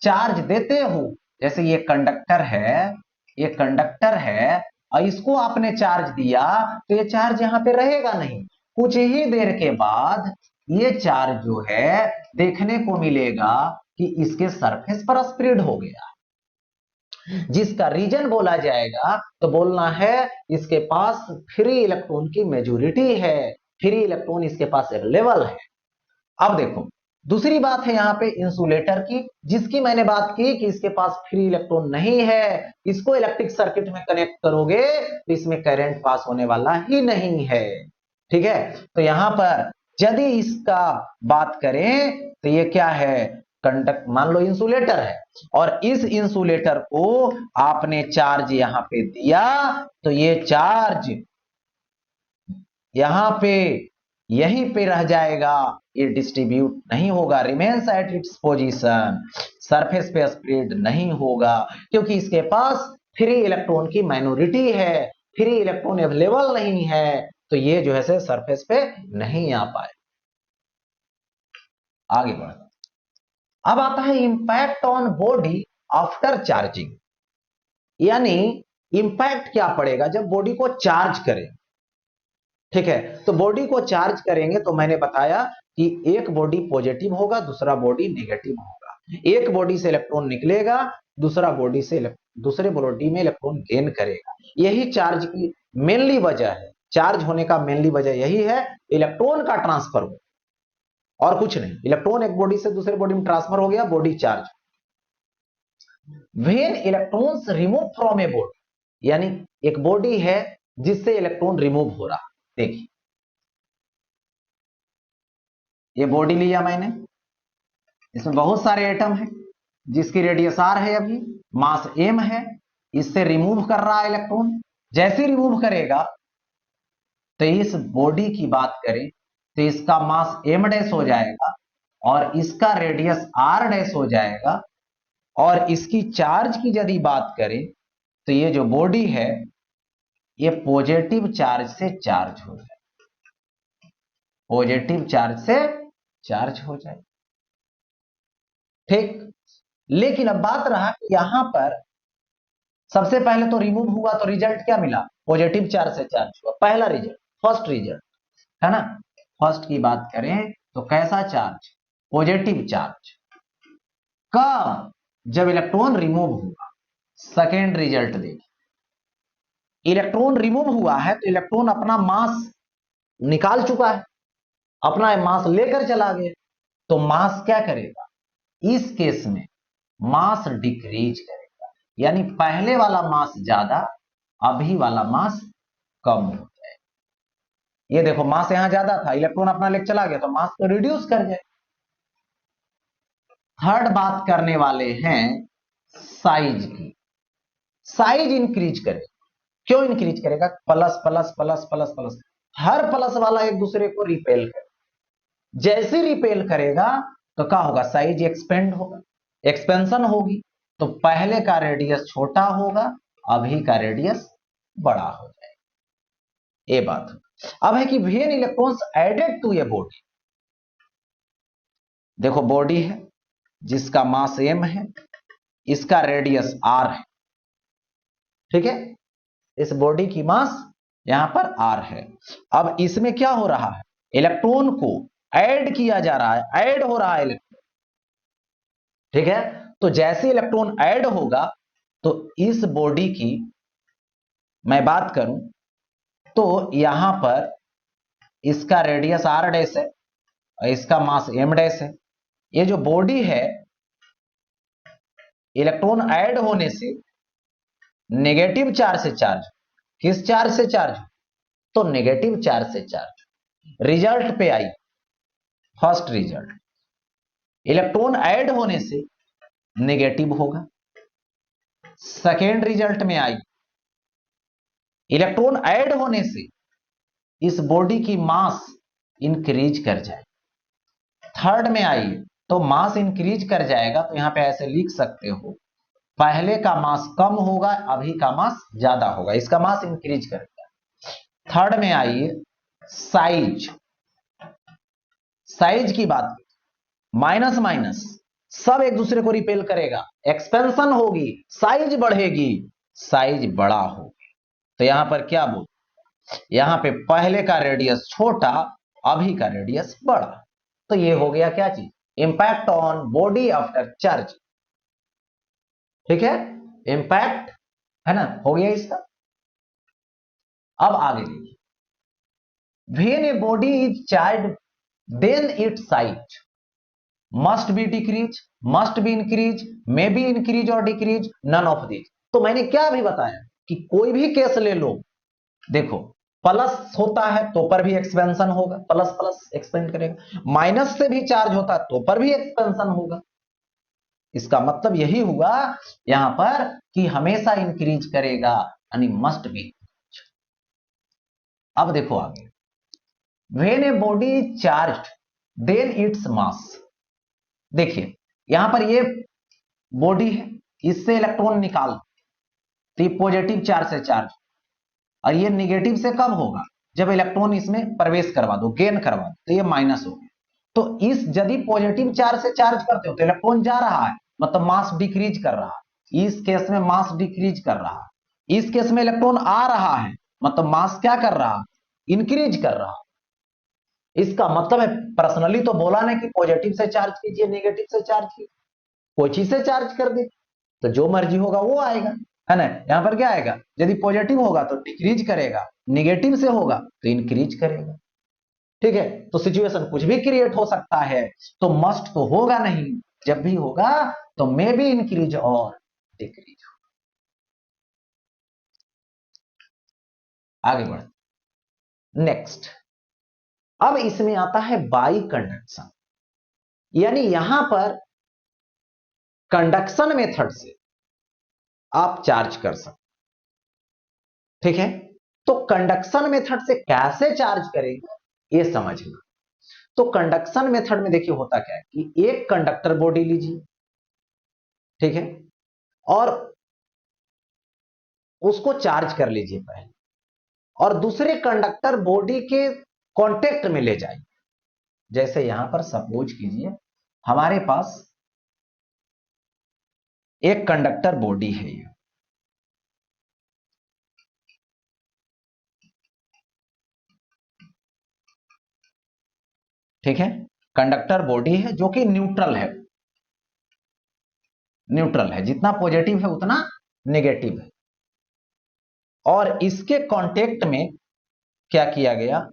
चार्ज देते हो, जैसे ये कंडक्टर है, ये कंडक्टर है और इसको आपने चार्ज दिया तो ये चार्ज यहां पे रहेगा नहीं, कुछ ही देर के बाद ये चार्ज जो है देखने को मिलेगा कि इसके सरफेस पर स्प्रेड हो गया, जिसका रीजन बोला जाएगा तो बोलना है इसके पास फ्री इलेक्ट्रॉन की मेजोरिटी है, फ्री इलेक्ट्रॉन इसके पास अवेलेबल है। अब देखो दूसरी बात है यहां पे इंसुलेटर की, जिसकी मैंने बात की कि इसके पास फ्री इलेक्ट्रॉन नहीं है, इसको इलेक्ट्रिक सर्किट में कनेक्ट करोगे तो इसमें करंट पास होने वाला ही नहीं है। ठीक है, तो यहां पर यदि इसका बात करें तो ये क्या है, कंडक्ट मान लो इंसुलेटर है और इस इंसुलेटर को आपने चार्ज यहां पे दिया तो ये चार्ज यहां पे यहीं पे रह जाएगा, ये डिस्ट्रीब्यूट नहीं होगा, remains at its position, surface पे स्प्रेड नहीं होगा, क्योंकि इसके पास फ्री इलेक्ट्रॉन की माइनॉरिटी है, फ्री इलेक्ट्रॉन अवेलेबल नहीं है, तो ये जो है सरफेस पे नहीं आ पाए। आगे बढ़ते अब आता है impact on body after charging, यानी इंपैक्ट क्या पड़ेगा जब बॉडी को चार्ज करें। ठीक है, तो बॉडी को चार्ज करेंगे तो मैंने बताया कि एक बॉडी पॉजिटिव होगा, दूसरा बॉडी नेगेटिव होगा, एक बॉडी से इलेक्ट्रॉन निकलेगा, दूसरे बॉडी में इलेक्ट्रॉन गेन करेगा। यही चार्ज की मेनली वजह है, चार्ज होने का मेनली वजह यही है, इलेक्ट्रॉन का ट्रांसफर हो और कुछ नहीं, इलेक्ट्रॉन एक बॉडी से दूसरे बॉडी में ट्रांसफर हो गया, body charge. When electrons remove from a body, यानी एक बॉडी है जिससे इलेक्ट्रॉन रिमूव हो रहा, देखिए ये बॉडी लिया मैंने, इसमें बहुत सारे एटम है, जिसकी रेडियस आर है, अभी मास एम है, इससे रिमूव कर रहा है इलेक्ट्रॉन, जैसे रिमूव करेगा तो इस बॉडी की बात करें तो इसका मास एम डैश हो जाएगा और इसका रेडियस आर डैश हो जाएगा, और इसकी चार्ज की यदि बात करें तो ये जो बॉडी है ये पॉजिटिव चार्ज से चार्ज हो जाए, पॉजिटिव चार्ज से चार्ज हो जाए। ठीक, लेकिन अब बात रहा यहां पर सबसे पहले तो रिमूव हुआ तो रिजल्ट क्या मिला, पॉजिटिव चार्ज से चार्ज हुआ, पहला रिजल्ट, फर्स्ट रिजल्ट है ना। फर्स्ट की बात करें तो कैसा चार्ज, पॉजिटिव चार्ज, कब, जब इलेक्ट्रॉन रिमूव हुआ। सेकेंड रिजल्ट देखिए, इलेक्ट्रॉन रिमूव हुआ है तो इलेक्ट्रॉन अपना मास निकाल चुका है, अपना मास लेकर चला गया, तो मास क्या करेगा, इस केस में मास डिक्रीज करेगा, यानी पहले वाला मास ज्यादा, अभी वाला मास कम हो जाए। ये देखो मास यहां ज्यादा था, इलेक्ट्रॉन अपना लेकर चला गया तो मास को रिड्यूस कर जाए। थर्ड बात करने वाले हैं साइज की, साइज इंक्रीज करे, क्यों इंक्रीज करेगा, plus plus plus plus plus, हर प्लस वाला एक दूसरे को रिपेल करे, जैसे रिपेल करेगा तो क्या होगा, साइज एक्सपेंड होगा, एक्सपेंशन होगी, तो पहले का रेडियस छोटा होगा, अभी का रेडियस बड़ा हो जाएगा, ये बात। अब है कि when electrons added to a body, देखो बॉडी है जिसका मास एम है, इसका रेडियस आर है, ठीक है, इस बॉडी की मास यहां पर आर है। अब इसमें क्या हो रहा है, इलेक्ट्रॉन को ऐड किया जा रहा है, ऐड हो रहा है इलेक्ट्रॉन, ठीक है, तो जैसे इलेक्ट्रॉन ऐड होगा तो इस बॉडी की मैं बात करूं तो यहां पर इसका रेडियस आर डैश है और इसका मास एम डैश है। ये जो बॉडी है इलेक्ट्रॉन ऐड होने से नेगेटिव चार्ज से चार्ज, किस चार्ज से चार्ज, तो नेगेटिव चार्ज से चार्ज। रिजल्ट पे आई, फर्स्ट रिजल्ट, इलेक्ट्रॉन ऐड होने से नेगेटिव होगा। सेकेंड रिजल्ट में आई, इलेक्ट्रॉन ऐड होने से इस बॉडी की मास इंक्रीज कर जाए। थर्ड में आई तो मास इंक्रीज कर जाएगा, तो यहां पे ऐसे लिख सकते हो, पहले का मास कम होगा, अभी का मास ज्यादा होगा, इसका मास इंक्रीज करेगा। थर्ड में आई साइज, साइज की बात, माइनस माइनस सब एक दूसरे को रिपेल करेगा, एक्सपेंशन होगी, साइज बढ़ेगी, साइज बड़ा होगी। तो यहां पर क्या बोल, यहां पे पहले का रेडियस छोटा, अभी का रेडियस बड़ा। तो ये हो गया क्या चीज, impact on body after charge. ठीक है, इंपैक्ट है ना, हो गया इसका। अब आगे देखिए, when a body is charge then its size must be decrease, must be increase, may be increase और डिक्रीज, नन ऑफ दिस। तो मैंने क्या भी बताया कि कोई भी केस ले लो, देखो प्लस होता है तो पर भी एक्सपेंशन होगा, प्लस प्लस एक्सपेंड करेगा, माइनस से भी चार्ज होता है तो पर भी एक्सपेंशन होगा। इसका मतलब यही हुआ यहां पर कि हमेशा इंक्रीज करेगा, यानी मस्ट बी। अब देखो आगे, when a body is charged then its mass. देखिए यहां पर ये बॉडी है, इससे इलेक्ट्रॉन निकाल, तो ये पॉजिटिव चार्ज से चार्ज, और ये निगेटिव से कब होगा, जब इलेक्ट्रॉन इसमें प्रवेश करवा दो, गेन करवा दो, तो ये माइनस हो गया। तो इस यदि पॉजिटिव चार्ज से चार्ज करते हो तो इलेक्ट्रॉन जा रहा है, मतलब मास डिक्रीज कर रहा है, इस केस में मास डिक्रीज कर रहा है। इस केस में इलेक्ट्रॉन आ रहा है, मतलब मास क्या कर रहा है, इंक्रीज कर रहा है। इसका मतलब है, पर्सनली तो बोला नहीं कि पॉजिटिव से चार्ज कीजिए, नेगेटिव से चार्ज कीजिए, कोई चीज से चार्ज कर दे तो जो मर्जी होगा वो आएगा, है ना। यहां पर क्या आएगा, यदि पॉजिटिव होगा तो डिक्रीज करेगा, निगेटिव से होगा तो इंक्रीज करेगा। ठीक है, तो सिचुएशन कुछ भी क्रिएट हो सकता है, तो मस्ट तो होगा नहीं, जब भी होगा तो मे बी इंक्रीज और डिक्रीज। आगे बढ़, नेक्स्ट, अब इसमें आता है बाई कंडक्शन, यानी यहां पर कंडक्शन मेथड से आप चार्ज कर सकते। ठीक है, तो कंडक्शन मेथड से कैसे चार्ज करेगा ये समझना। तो कंडक्शन मेथड में देखिए होता क्या है कि एक कंडक्टर बॉडी लीजिए, ठीक है, और उसको चार्ज कर लीजिए पहले, और दूसरे कंडक्टर बॉडी के कांटेक्ट में ले जाइए। जैसे यहां पर सपोज कीजिए हमारे पास एक कंडक्टर बॉडी है ये, ठीक है, कंडक्टर बॉडी है जो कि न्यूट्रल है, न्यूट्रल है, जितना पॉजिटिव है उतना नेगेटिव है। और इसके कांटेक्ट में क्या किया गया,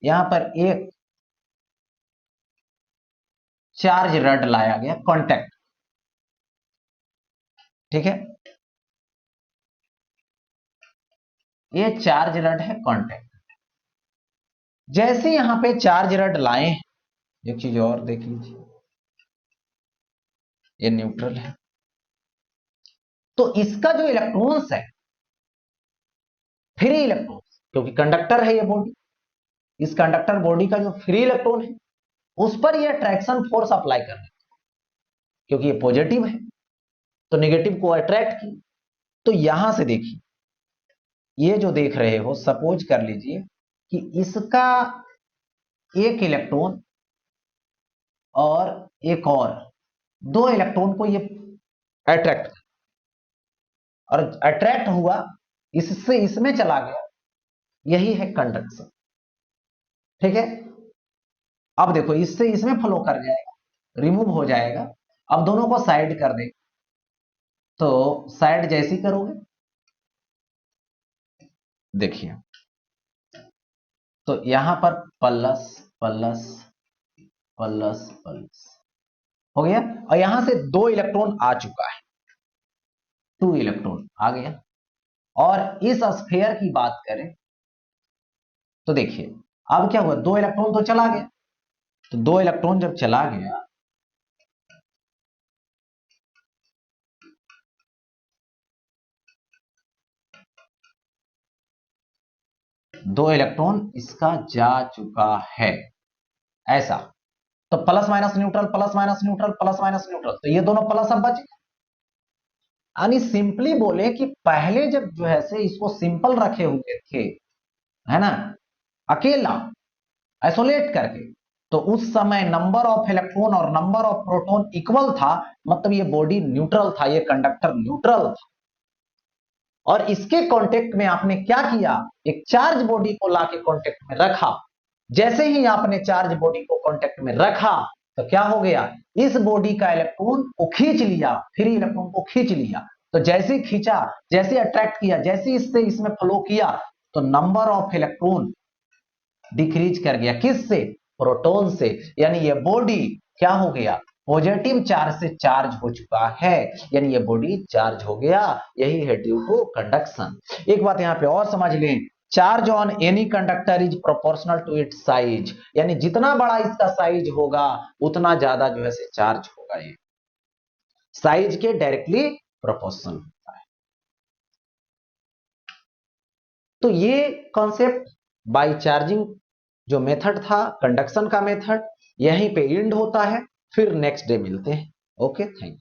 यहां पर एक चार्ज रड लाया गया कांटेक्ट। ठीक है, ये चार्ज रड है कांटेक्ट। जैसे यहां पे चार्ज रड लाए हैं, एक चीज और देख लीजिए, ये न्यूट्रल है, तो इसका जो इलेक्ट्रॉन्स है, फ्री इलेक्ट्रॉन्स, क्योंकि कंडक्टर है ये बॉडी, इस कंडक्टर बॉडी का जो फ्री इलेक्ट्रॉन है उस पर ये अट्रैक्शन फोर्स अप्लाई कर रहे हैं, क्योंकि ये पॉजिटिव है तो नेगेटिव को अट्रैक्ट की। तो यहां से देखिए, ये जो देख रहे हो, सपोज कर लीजिए कि इसका एक इलेक्ट्रॉन और एक और, दो इलेक्ट्रॉन को ये अट्रैक्ट, और अट्रैक्ट हुआ, इससे इसमें चला गया, यही है कंडक्शन। ठीक है, अब देखो इससे इसमें फ्लो कर जाएगा, रिमूव हो जाएगा। अब दोनों को साइड कर दे, तो साइड जैसी करोगे, देखिए, तो यहां पर प्लस प्लस प्लस प्लस हो गया, और यहां से दो इलेक्ट्रॉन आ चुका है, टू इलेक्ट्रॉन आ गया। और इस स्फीयर की बात करें तो देखिए, अब क्या हुआ, दो इलेक्ट्रॉन तो चला गया, तो दो इलेक्ट्रॉन जब चला गया, दो इलेक्ट्रॉन इसका जा चुका है, ऐसा। तो plus minus neutral, plus minus neutral, plus minus neutral, तो ये दोनों प्लस अब बच गए। यानी सिंपली बोले कि पहले जब जो है से इसको सिंपल रखे हुए थे, है ना, अकेला, आइसोलेट करके, तो उस समय नंबर ऑफ इलेक्ट्रॉन और नंबर ऑफ प्रोटॉन इक्वल था, मतलब ये बॉडी न्यूट्रल था, ये कंडक्टर न्यूट्रल था। और इसके कांटेक्ट में आपने क्या किया, एक चार्ज बॉडी को लाके कांटेक्ट में रखा। जैसे ही आपने चार्ज बॉडी को कांटेक्ट में रखा तो क्या हो गया, इस बॉडी का इलेक्ट्रॉन को खींच लिया, फ्री इलेक्ट्रॉन को खींच लिया। तो जैसे खींचा, जैसे अट्रैक्ट किया, जैसे इससे इसमें फ्लो किया, तो नंबर ऑफ इलेक्ट्रॉन डिक्रीज कर गया, किससे, प्रोटॉन से। यानी ये बॉडी क्या हो गया, पॉजिटिव चार्ज से चार्ज हो चुका है, यानी ये बॉडी चार्ज हो गया। यही है ड्यू टू कंडक्शन। एक बात यहां पे और समझ लें, charge on any conductor is proportional to its size, यानी जितना बड़ा इसका साइज होगा उतना ज्यादा जो है चार्ज होगा, ये साइज के डायरेक्टली प्रोपोर्शनल होता है। तो ये कॉन्सेप्ट बाय चार्जिंग जो मेथड था, कंडक्शन का मेथड, यहीं पे एंड होता है। फिर नेक्स्ट डे मिलते हैं। Okay, thank you.